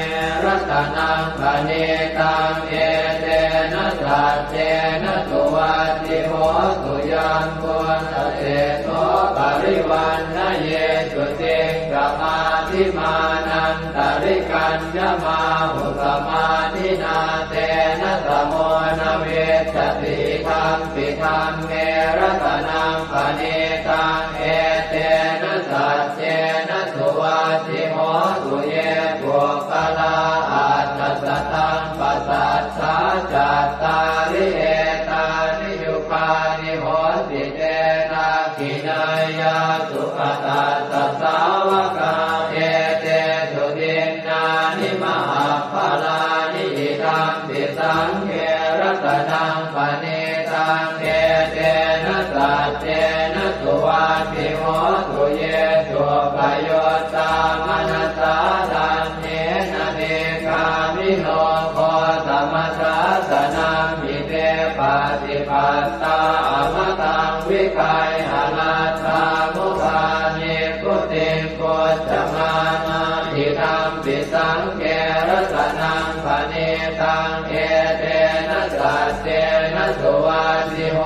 รัตนังปณิตังเอเตนะสัจเจนะสุวัตติโหสุยัมพุทธเตโสปริวันนะเยสุติงกมาธิมานันตริกัญญมาหุสมาธินาเตนะสโมนะเวสติธัมปิธัมเมรัตนังปณิตังเอเตนะสัจเจนะสุวัตติโหสุเยปุคลาอัตถสัตตังปัสสัทธาจัตตาริเอตานิยุคานิโหติเตนะกินายาสุขตาสัสสาวกาเอเตสุตินนานิมหาภลานิอิทัมปิสังเขรัตนังปณิตังเอเตนะสัจเจนะสุวัตติโหสุเยสุปโยตามนัสสาทันเนนะเนกามิโนโคสมัสสะสนังมิเตปฏิปัตตาอมตังวิคัยหนาตามุขานิพุติงโกจมานาทิธัมปิสังเกรัตนังปณิตังเอเตนะสัจเจนะสุวัตติโห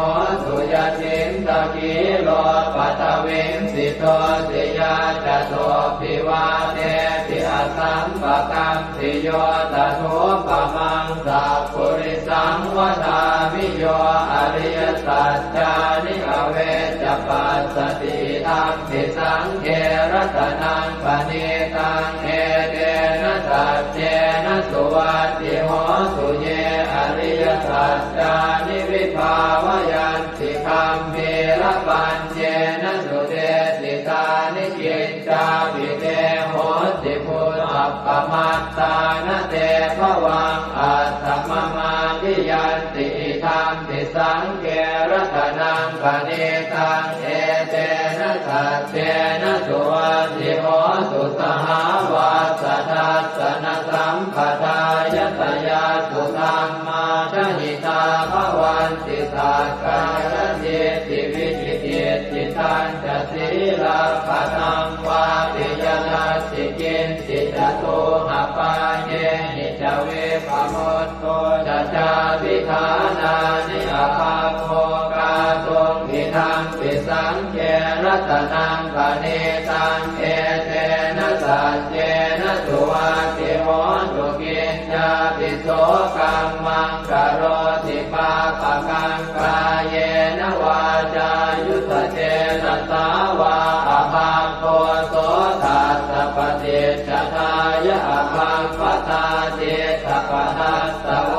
สุยตินตะกิโลปัตวิงสิโตติยาจโตปิวาเตติอสัมปะกัมติโยตถุปมังสัพพุริสังวทามิโยอริยสัจจานิอเวจปัสสติธัมปิสังเขรัตนังปณิตังเอเตนะสัจเจนะสุวัตติโหสุเยอริยสัจจานิวิภาวยันติคัมภีรปัญเจนะสุเตสิตานิกิจจาภิเตโหติพุทธัปปมัตตานะเตภวังอัตถมมาทิยันติธัมปิสังเขรัตนังปณิตังเอเตนะสัจเจนะสุวัตติโหสุสหาวาสทัสสนสัมปทายตยาสุธรรมาชหิตาภวันติสักกายติติวิจิติจิตันจะศีลาภตังวาปิยนัสสิกินสิจตุหปาเยหิจเวปโมตโตจะจาวิธานานิอาภาโภกาตุงอิทังปิสังเขรัตนังปณิตังเอเตนะสัจเจนะสุวัตติโหสุกินจาปิโสกัมมังกโรติปาปะกังกายเยนะวาจายุตเจนะสาวาอภาโคโสทัสสะปฏิจจทายะอภาปตาเจตปทัสสะโอ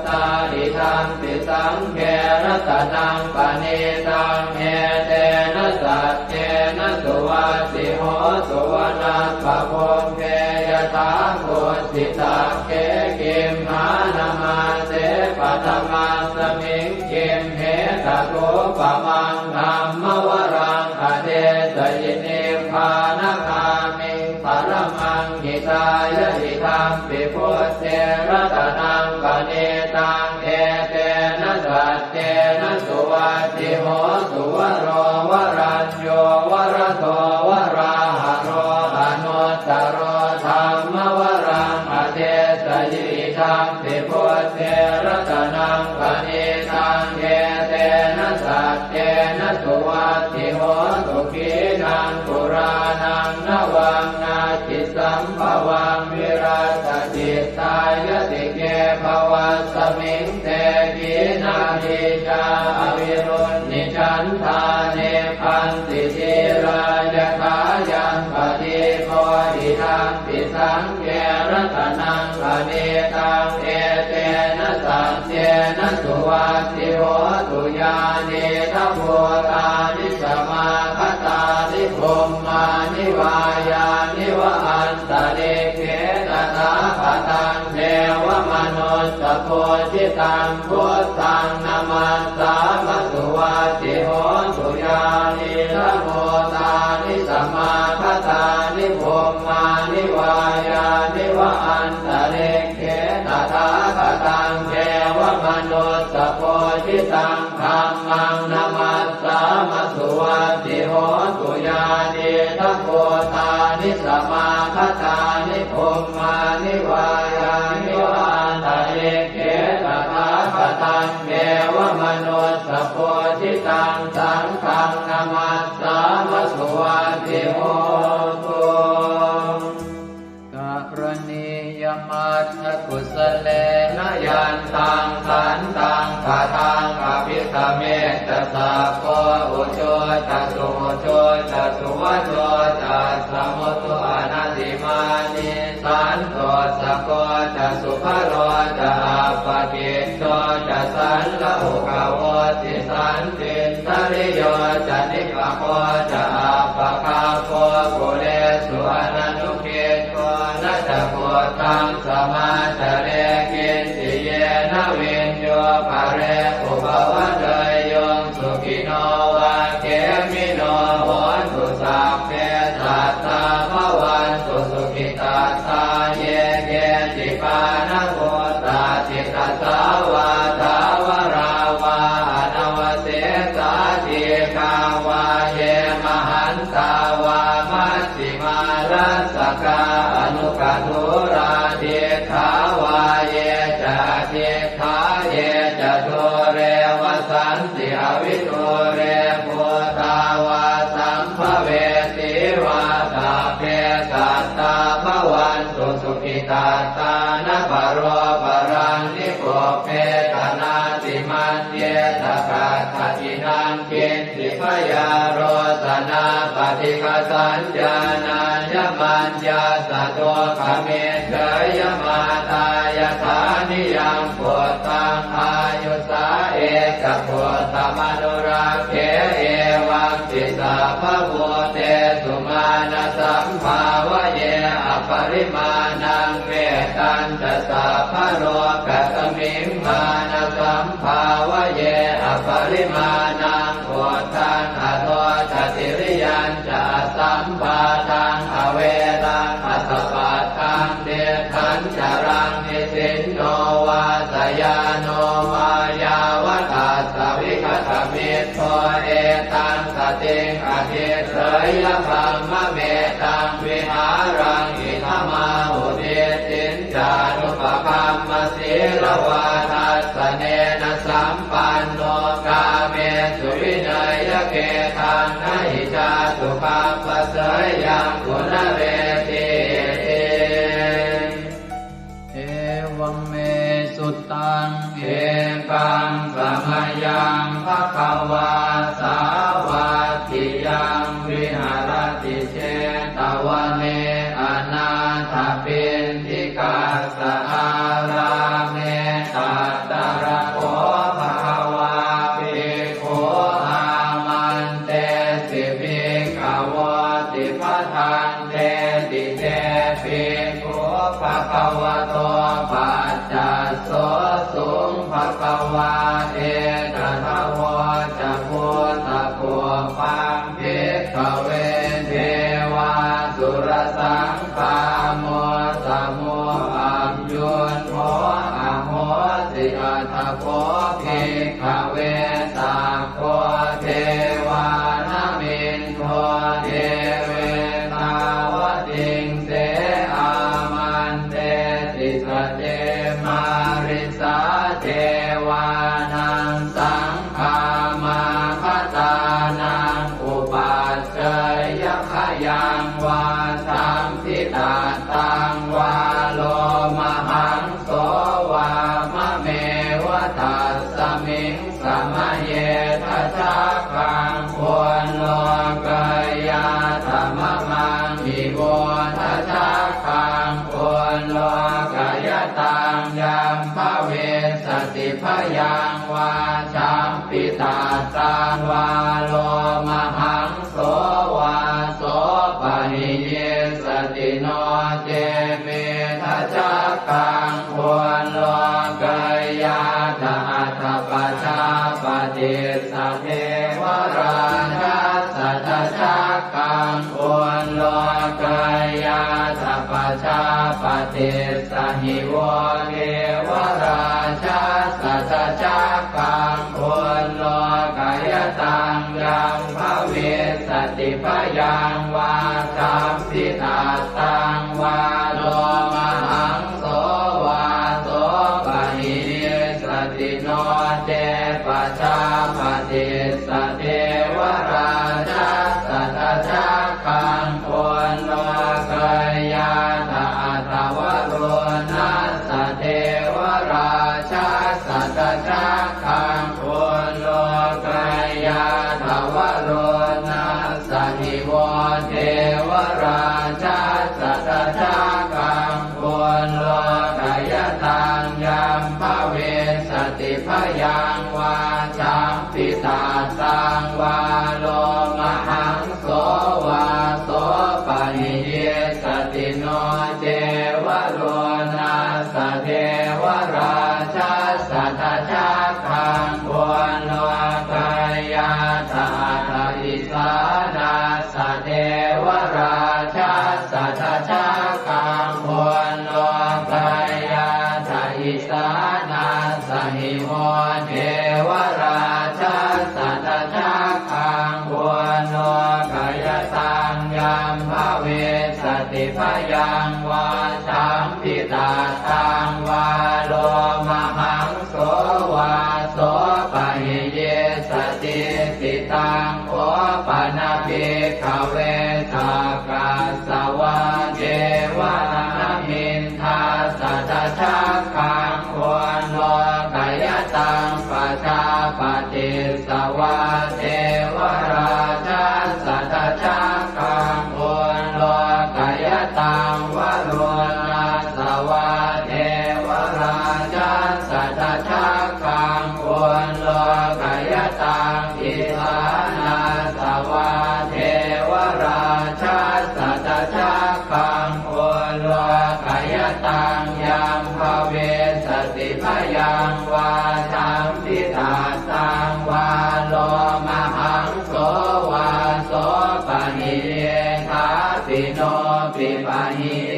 ตาอิทังปิสังเขรัตนังปณิตังเอเตนะสัจเจนะสุวัตติโหสุวนาภโพเกยถาโคสิตาเกกิมหานามาเสปัตมัสสมิงกิมเหตโกปมังธัมมวรังอเดสยินิพพานคามิงปรมังหิตายะหิธัมปิพุทเทรัตนังปณิตังเอเตนะสัจเจนะสุวัตติโหสุวโรวรัญโยวรโตวราหะโรอนุตตโรธัมมวรังอเดสยิธัมปิพุทเทรัตนังปณิตังเอเตนะสัจเจนะสุวัตติโหสุขีนังปุรานังนวังนาจิสัมภวังวิรัตจิตตายติเกภวัสมิงเต ทิจาอวิรุณนิฉันทาเนพันติจิรายถายังปฏิโพธิทังปิสังเกรัตนังปณิตังเอเตนะสัจเจนะสุวัตติโหตุญาณิทัพโพธานิสมาคตานิพรหมานิวายานิวะอันตะเลเขตถาคตังเทวมนุสสโพธิตังพุทธังนามัสสามสุวัตติโหตุญาณิทัพโพธานิสมาคตานิพรหมานิวายานิวะอันตะเลเขตถาคตังเทวมนุสสโพธิตังธัมมังนามัสสามสุวัตติโหตุญาณิทัพโพธานิสมาคตานิพรหมานิวายานิวะอันตะเลเขตถาคตังเทวมนุสสโพธิตังสังฆังนามัสสามสุวัตติโหตุกรณียมัตถกุสเลนะยันตังขันตังคาทังอภิสเมตสัพโพอุโชตสุโชตสุวโชตสมุตุอนัตติมานิสันโตสะโกตสุภโรตอัปปกิจโตตสันละหุกโวติสันติทริโยจนิกโคตอัปปคาโคกุเลสุอนันุเกโตนัตโกตังสมาจเรกินติเยนะวินโยภะเรอุปวัตเตยงสุขิโนวะเกมิโนโหตุสัพเพสัตตาภวันตุสุขิตาตาเยเกจิปานะโหตาจิตตสาวาทาวราวาอนวเสสาธิกาวาเยมหันตาวามัชฌิมารัสสกาอนุกัตุราเทขาวาเยจะเทขาเยจะโทเรวสันติอวิโทเรพุทาวาสัมภเวติวาตาเพสัตตาภวันตุสุขิตาตานะปโรปรังนิโกเพตนาติมันเยตกาตตินังกินติพยาโรสนาปฏิฆาสัญญาณายมัญญาสะโตขเมเฉยมาตายฐานิยังปุตตังอายุสาเอกปุตตมนุราเขเอวังติสาภพุเตสุมาณสัมภาวะเยอปริมาณังเวตันตสาภโรกัสมิงมาณสัมภาวะเยอปริมาณังโอทังอโทจติริยัญจะสัมปาทังอเวรังอัสสปัตตังเดทันจรังนิสินโนวาสยาโนมายาวตัสสวิคตมิตโตเอตังสติงอธิเสยพัมมะเมตังวิหารังอิทมาหุเดตินจานุปคัมมสีลวาทัสสเนนะสัมปันโนกาเมสุวินัยเกทังนะหิจาตุปัปปะเสยยังกุณเรติเอวังเมสุตตังเอกังสมยังภควาสาวาทิยังวิหารติเชตวเนอนาถปินทิกาสอาราเมตัตตระโคภควาภิกขุอามันเตสิภิกขวติปทังเตติเตภิกขุภควโตปัจจัสโสสุงภควาเอตถาวจะพุทธภูปังภิกขเวเทวาสุรสังฆาโมสมุอัมยุนโมอโหสิอัตถโพภิกขเวสัพโพเทวานามินโทเทเวตาวติงเสอามันเตติสเตมาริสาเทวานังสังฆามาคตานังอุปัชฌยขยังวาสัมพิตาตังวาโลมหังโสวามะเมวะตัสสะ มิงสมะเยทัชาคังควรโลกายาธรรมมังอิโวทัชาคังควรโลกายตังยัมภเวสติพยังวาชัมปิตาตังวาโลมหังโสวาโสปะหิเยสติโนเจเมทัชาคังควรโลกายาธาตปัจจาปฏิสัทเทวราชาสัทธาคังควรโลกายาธาปัจจาปฏิสหิโวเทวราชาสัทธาคังควรโลกายตังยัมภเวสติพยังวาชัมปิตาตังวาโลมหังโสวาโสปะหิเยสติโนเจปัจจาปฏิสเทวราชาสัทธาคังควรโลกายาธาตวโรนัสสเทวราชาสัทธาคังควรโลกายาธาวโรนัสสหิโวเทวราชาสัทธาคังควรโลกายตังยัมภเวสติพยังวาชัมปิตาตังวาโลมหังโสวาโสปะหิเยสติโนเจวโรนัสสเทวราชาสัทธาคังควรโลกายาธาตอิสานาสเทวราชาสัทธาคังควรโลกายาธาอิสานาสหิโมเทวราชาสัทธาคังควรโลกายตังยัมภเวสติพยังวาชัมปิตาตังวาโลมหังโสวาโสปะหิเยสติติตังโอปะนาภิกขเวสักกัสสวะเจวะนามินทาสัทธาคังควรโลกายตังปัจจาปฏิสวะเทวราชาสัทธาคังควรโลกายตังวโรนัสสวะเทวราชาสัทธาคังควรโลกายตังอิสานาสวะเทวราชาสัทธาคังควรโลกายตังยัมภเวสติพยังวาชัมปิตาตังวาโลมหังโสวาโสปะหิเยทาปิโนปิปะหิเย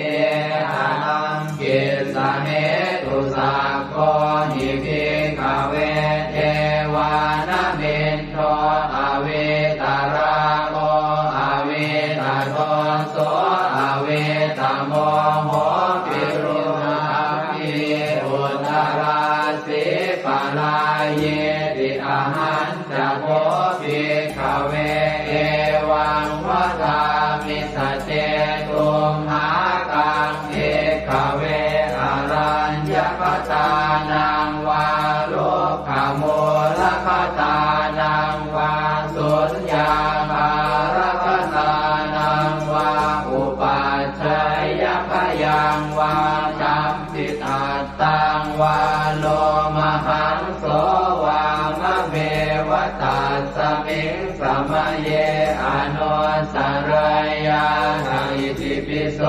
หังกิสเนตุสักโคหิภิกขเวเทวานามินโทอเวตาราโมอเวตาโทโสอเวตาโมโหปิรุนาภิอุตตราสิปะลาเยติอาหันจะโพภิกขเวเอวังวะทามิสเจตุมหากังเภิกขเวอารัญญปตานังวาโลภโมลภตานังวาสุญญาภารคตานังวาอุปัชฌยพยังวาชัมปิตาตังวาโลมหังโสวามะเมวตัสสมิงสมะเยอนุสรยาอิติปิโส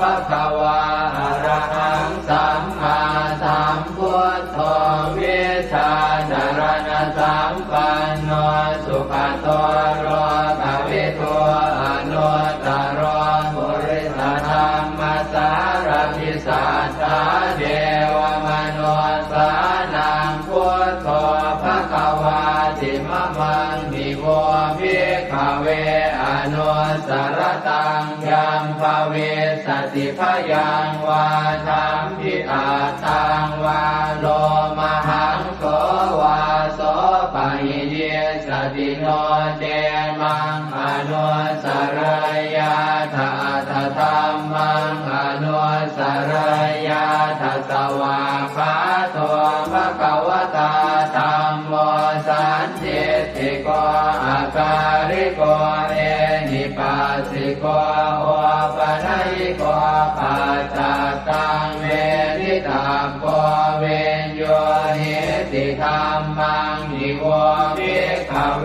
ภะคะวาอะระหังสัมมาสัมพุทโธวิชาจารณะสัมปันโนสุขโตโรภวิโตอนุตตรบุริสธรรมสารพิสัทธาเดวมนุสานังพุทโธภะคะวาติมะมังมิโวภิกขเวอนุสรตังยัมภเวสติพยังวาชัมปิตาตังวาโลมหังโสวาโสปะหิเยสติโนเจมังอนุสรยาธาธรรมังอนุสรยาธสวาคาโตภะคะวตาธัม สันติติโกอาการิโกเอหิปัสสิโกโอปนัยโกปัจจตังเวทิตาโกเวนโยหิติธัมมังนิโวภิกขเว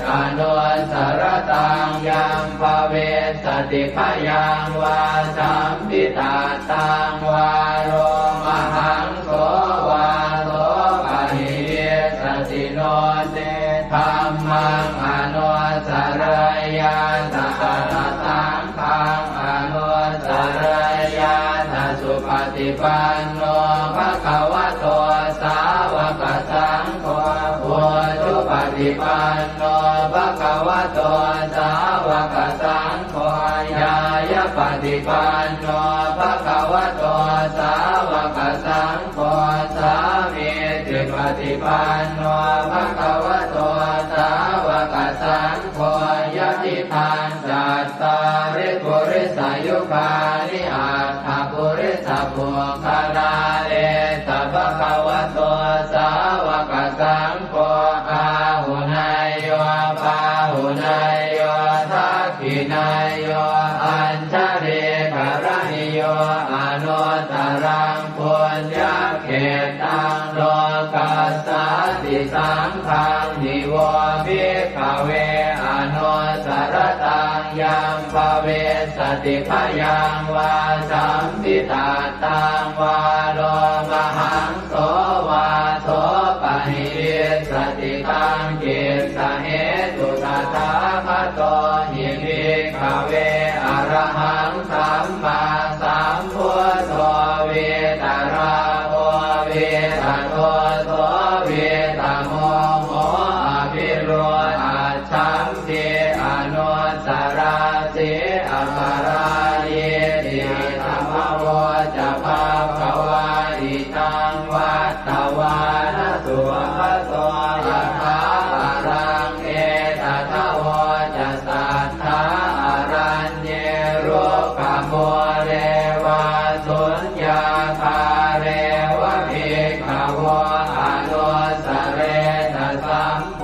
อนุสรตังยัมภเวสติพยังวาสัมปิตาตังวาโรมหังโสวาโสปะหิสติโนเตธัมมังอนุสรยาตถาตังขังอนุสรยาตสุปฏิปันโนภะคะวะโตสาวกสังโฆพุทธุปฏิปันโนภะคะวะโตสาวกสังโฆญาญาปฏิปันโนภะคะวะโตสาวกสังโฆสามีจิปฏิปันโนภะคะวะโตสาวกสังโฆยะติทานจัตตาริปุริสายุคานิอัตถปุริสปุคลาเอตภะคะวะโตสาวกสังโฆอาหุนายโยปาหุนายโยทักขินายโยอัญชริกรณิโยอนุตตรังปุญญเขตังโลกัสสติสังฆังนิโวภิกขเวอนุสรตังยัมภเวสติพยังวาสัมปิตาตังวาโลมหังโสวาโสปะหิสติตังกิสสะเหตุตถาคตหิภิกขเวอรหังสัมมาสัมพุทโธเวตราโอเวตโตโสเวตโมโหอภิโรอาชัมเทอนุสราเสอปาราเยติธรรมโวจะภาควาอิตังวัตตวานสุภโสยะถาอารังเอตถาวจะสัทธาอารัญเยโรกโมเรวาสุญญาคาเรวะภิกขวะอนุสเรตสัมโพ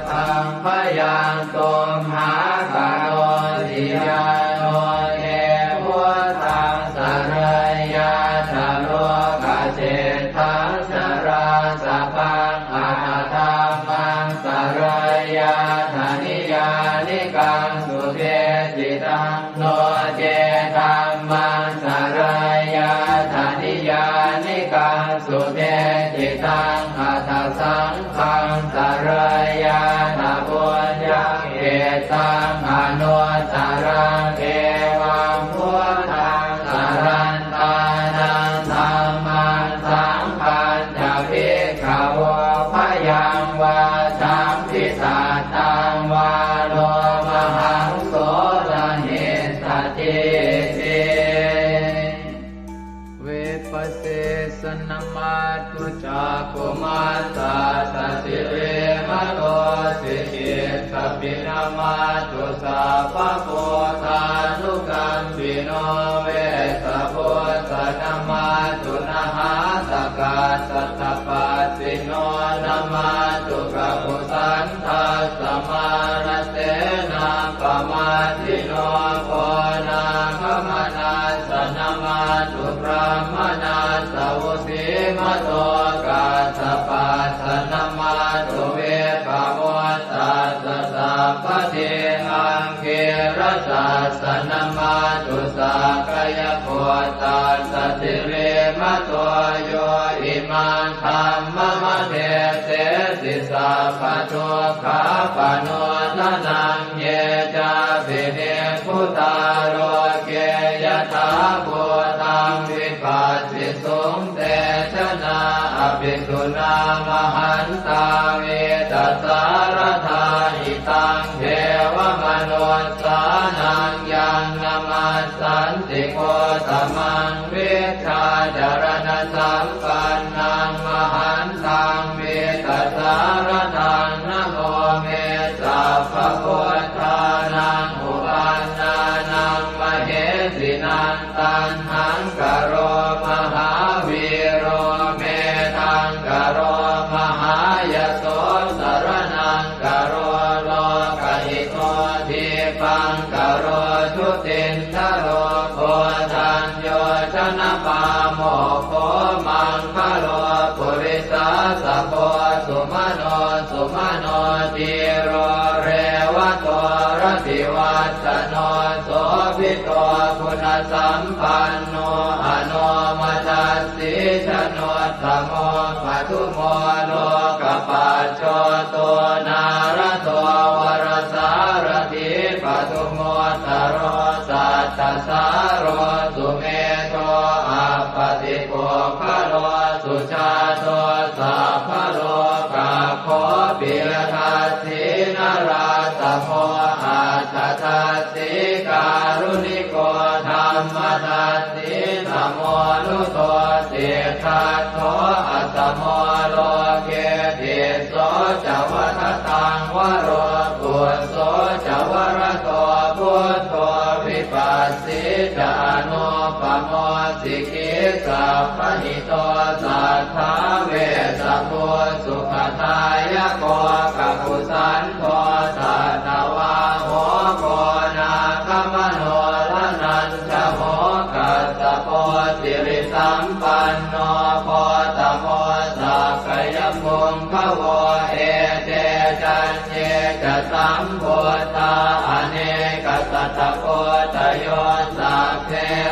ธังพยังตุมหากโนติยาโนเทพุทธังสรยาชโลกเจตังสราสพังอาธรรมังสรยาธนิยานิกังสุเทจิตังโนเจธัมมังสรยาธนิยานิกังสุเทจิตังอัตถสังฆังสรยาธปุญญเขตังอนุสรังเอวังพุทธังสรันตานังธัมมังสังฆังจะภิกขวะพยังวาสัมภิสาตังวาโลมหังโสรหิสติเตเวปัสเสสนมาตุจักขุมาตาสสิเรมโตสิกิสปินามาตุสัพพะโพธานุกัมปิโนเวสะโพธนามาตุนะหาตกาสัตตปัสสิโนนามาตุกะปุสันทัสสมานเสนาปมาทิโนโพนาคมนาสนามาตุพระมนาสวุสีมโตกาสปัสสนามาตุเวปโมตัสสะสัพพะเทอังเกรสัสสนามาตุสักกายโพตัสสะติเรมโตโยอิมังธัมมะมะเทเสสิสัพพะทุกขาปโนทนังเยจาภิเนพุทธาโรเกยถาภูตังวิปัสสิสุงเตชนะอภิสุนามหันตาเวตัสสารธาอิตังเทวมนุสสานังยังนามัสสันติโกตมังวิชาจารณสัมปันนังมหันตังเวตัสสารทังนะโมเมสัพพะพุทธานังอุปันนานังมเหสินังตันหังกโรมหาวีโรเมทังกโรมหายโสสโร สุมโนติโรเรวะโตรติวัตโนโสภิโตคุณสัมปันโนอโนมัสสิชโนตโมปัทุโมโลกปัจโจโตนารโตวรสารถิปัทุโมตโรสัตตสารโรสุเมโตอัปปติโกภโลสุชาโตสัพพโลกาโคปิยทัสสินาราสโมอัตถทัสสิการุณิโกธรรมทัสสิสมโมนุโตเสทัสโตอัสสโมโลเกติโสจวัฏตังวโรกุโสจวรโตพุทโธวิปัสสิจานุปโมสิกิสัพพหิโตสัทธาเวสสุสุขทายโกกัปปุสันโตสัตวาโหโกนาคมโนลนันจโมกัสสโปสิริสัมปันโนโพตโมสักขยมุงขโวเอเตจันเยจะสัมโพธาอเนกสัตตโพธโยสัพเพ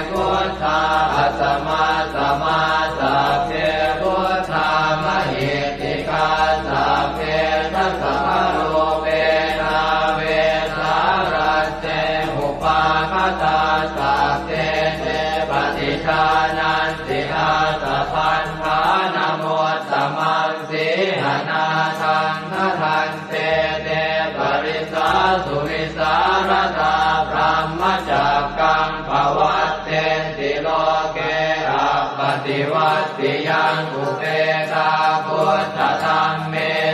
พุทธาอัสสมาสมาสัพเพพุทธามหิติกาสัพเพทัสสะโลเวนาเวสารัสเตอุปาคตาสัพเพเตปฏิชานันติอาสะพันธานโมตตมังสีหนาทังทันเตเตปริสาสุวิสารตาพรหมจักกังภวัตเตติโลเกอัปปติวัตติยังอุเปกาพุทธธรรมเม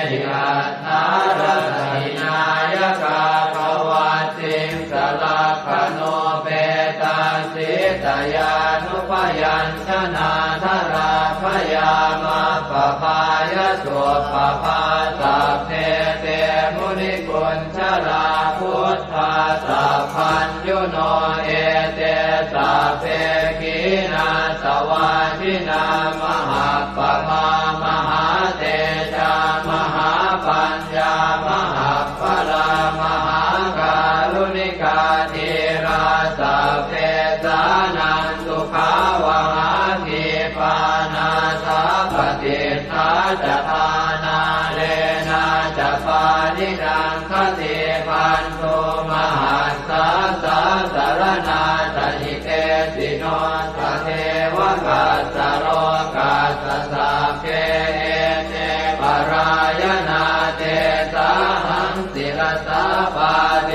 หิอัตถารถินายกาภวัตติสลักขโนเปตาสิตยานุปยัญชนะธราพยามาปภายสุปภาสัพเพเตมุนิกุญชลาพุทธาสัพพัญญุโนเอเตสัพเพขีนาสวาทินามหาปมามหาเตจามหาปัญญามหาพลามหาการุณิกาธีราสัพเพสานันตุขาวหาทีปานาสัพพติทาจทานาเลนะจะปานิดังคติพันโทมหัสสะสะสารนาตหิเตสิโนทะเทวกัสสะโรกัสสะสัพเพเอเตปรายนาเตสาหังศิลสาปาเท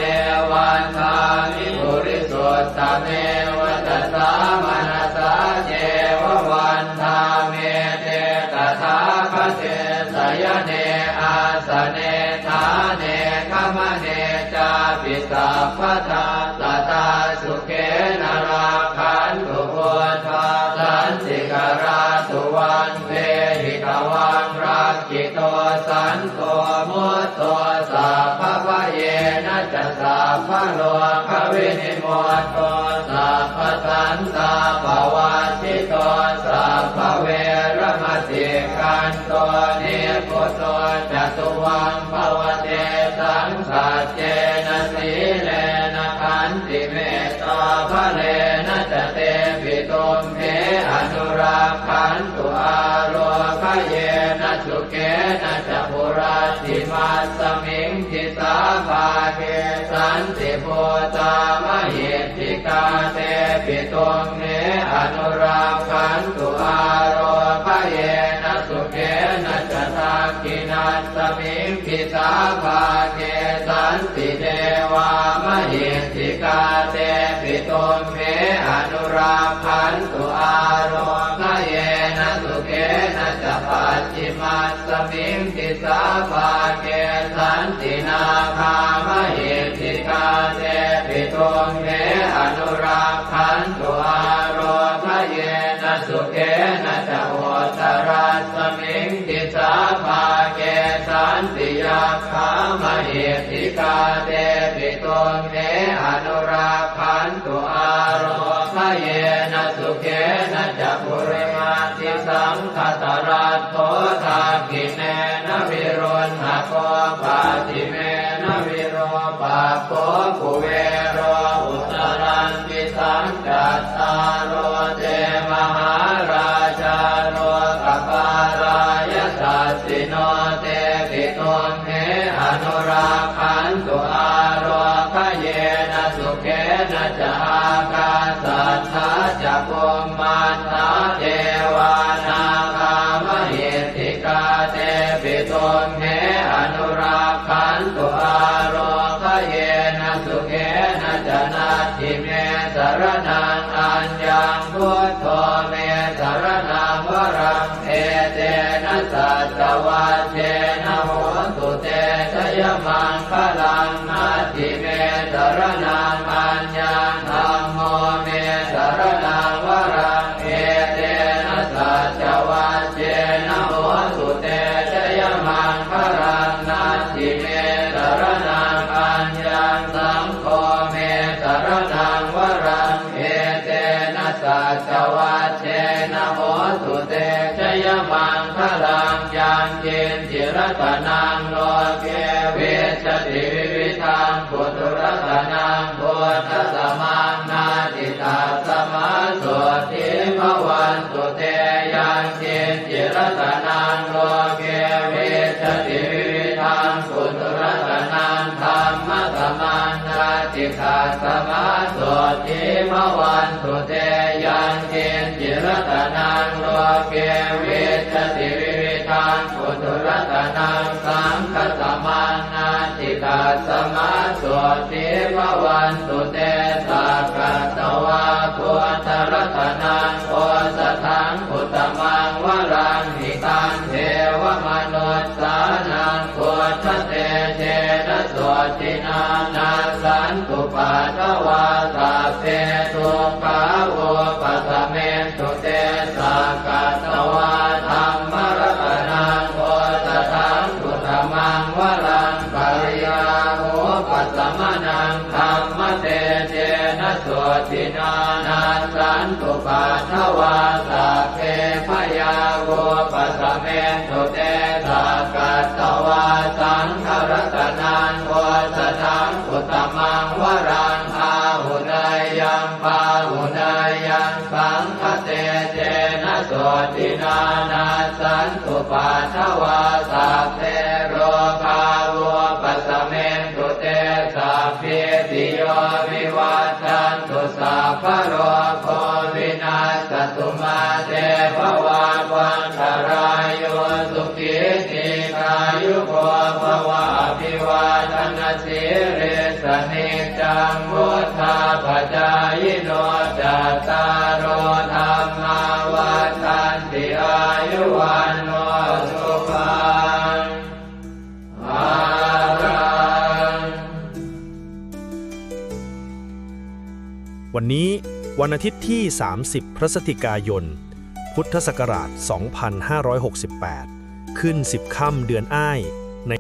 วันทามิปุริสุทธเมวัตสามนัสสะเจววันทาเมเตตถาคเตสยเนอาสเนธาเนขมเนจาปิสัพพทาสตาสุเขนราคันตุพุทธาสันติกราสุวันเวหิกวังรักขิโตสันโตมุตโตสัพพะเยนะจะสัพพะโลกวินิโมตโตสัพพะสันตาภวัติโตสัพพะเวรมติกันโตนิพุตโตจตุวังภวเตสังสัจเจนะสีเลนะขันติเมตตาภะเลนะจะเตปิตุมเหอนุราคันตุอาโรคเยนะสุเกนะจะปุราติมัสสมิงทิสาภาเกสันติโพตามหิทธิกาเตปิตุมเหอนุราคันตุอาโรคเยนะสุเกนะจะทักขินัสสมิงทิสาภาเกสันติเทวามหิทธิกาเตปิตุมเหอนุราคันตุอาโรคเยนะสุเกนะจะปัจฉิมัสสมิงทิสาภาเกสันตินาคามหิทธิกาเตปิตุมเหอนุราคันตุอาโรคเยนะสุเกนะจะโหตรัสสมิงทิสาภาเกสันติยาคามหิทธิกาเตปิตุมเหอนุราคันตุอาโรค เยนะสุเขนะจักขุริมาติสังคตรัตโตทากิเนนะวิรุณหะโกปาติเมนะวิโรปาโกกุเวโรอุตรันติสังกัตตาโรเตมหาราชาโรกปารายสัสสิโนเตปิตุมเหอนุราคันตุอาโรคเยนะสุเขนะจะอากาสัทธาจะกุมมันตาเทวานากามหิติกาเตปิตุมเหอนุราคันตุอาโรคเยนะสุเขนะจะนาทิเมสรนังอัญญังพุทโธเมสรนังวรังเอเตนะสัจวัชเชนะโหตุเตชยมังคลังนาทิเมสรนังอัญญังธัมโมเมสรนังวรังเอเตนะสัจวัชเชนะโหตุเตชยมังคลังนาทิเมสรนังอัญญังสังโฆเมสรนังวรังเอเตนะสัจวัชเชนะโหตุเตชยมังคลังยังเจนจิรตนังโลเกเวชติวิวิธังปุถุรตนังโพธสมังนาติตาสมาโสติภวันตุเตยังเจนจิรตนังโลเกเวชติวิวิธังปุถุรตนังธรรมสมังนาติตาสมาโสติภวันตุเตยังเจนจิรตนังโลเกเวชติวิวิธังปุถุรตนังสังฆสมังนาติตาสมาโสติภวันตุเตสักกตวาพุทธรัตนังโอสถังอุตมังวรังหิตังเทวมนุสสานังพุทธเตเจนะโสตินานาสันตุปัฏฐวาสัพเพทุกขาโวปัสสเมตุเตสักกตวาธัมมรัตนังโอสถังอุตมังวรังปริยาโหปัสสมนังธัมมเตเจนะโสตินานาสันตุปัฏฐวาสัพเพพยาโวปัสสเมตุเตสักกตวาสังฆรัตนังโอสถังอุตมังวรังอาหุนายยังปาหุนายยังสังฆเตเจนะโสตินานาสันตุปัฏฐวาสัพเพโรคาโวปัสสเมตุเตสัพเพติโยวิวัชชันตุสัพพะโรโควินาศตุมาเตภวัตวันตรายโยสุขีติกายุโกภวะอภิวาทนาสิริสนิจังวุฒาปจายโนจัตตารโอธรรมาวัฏันติอายุวันโนสุขังภลัง วันนี้วันอาทิตย์ที่ 30 พฤศจิกายน พุทธศักราช 2568 ขึ้น 10 ค่ำเดือนอ้ายใน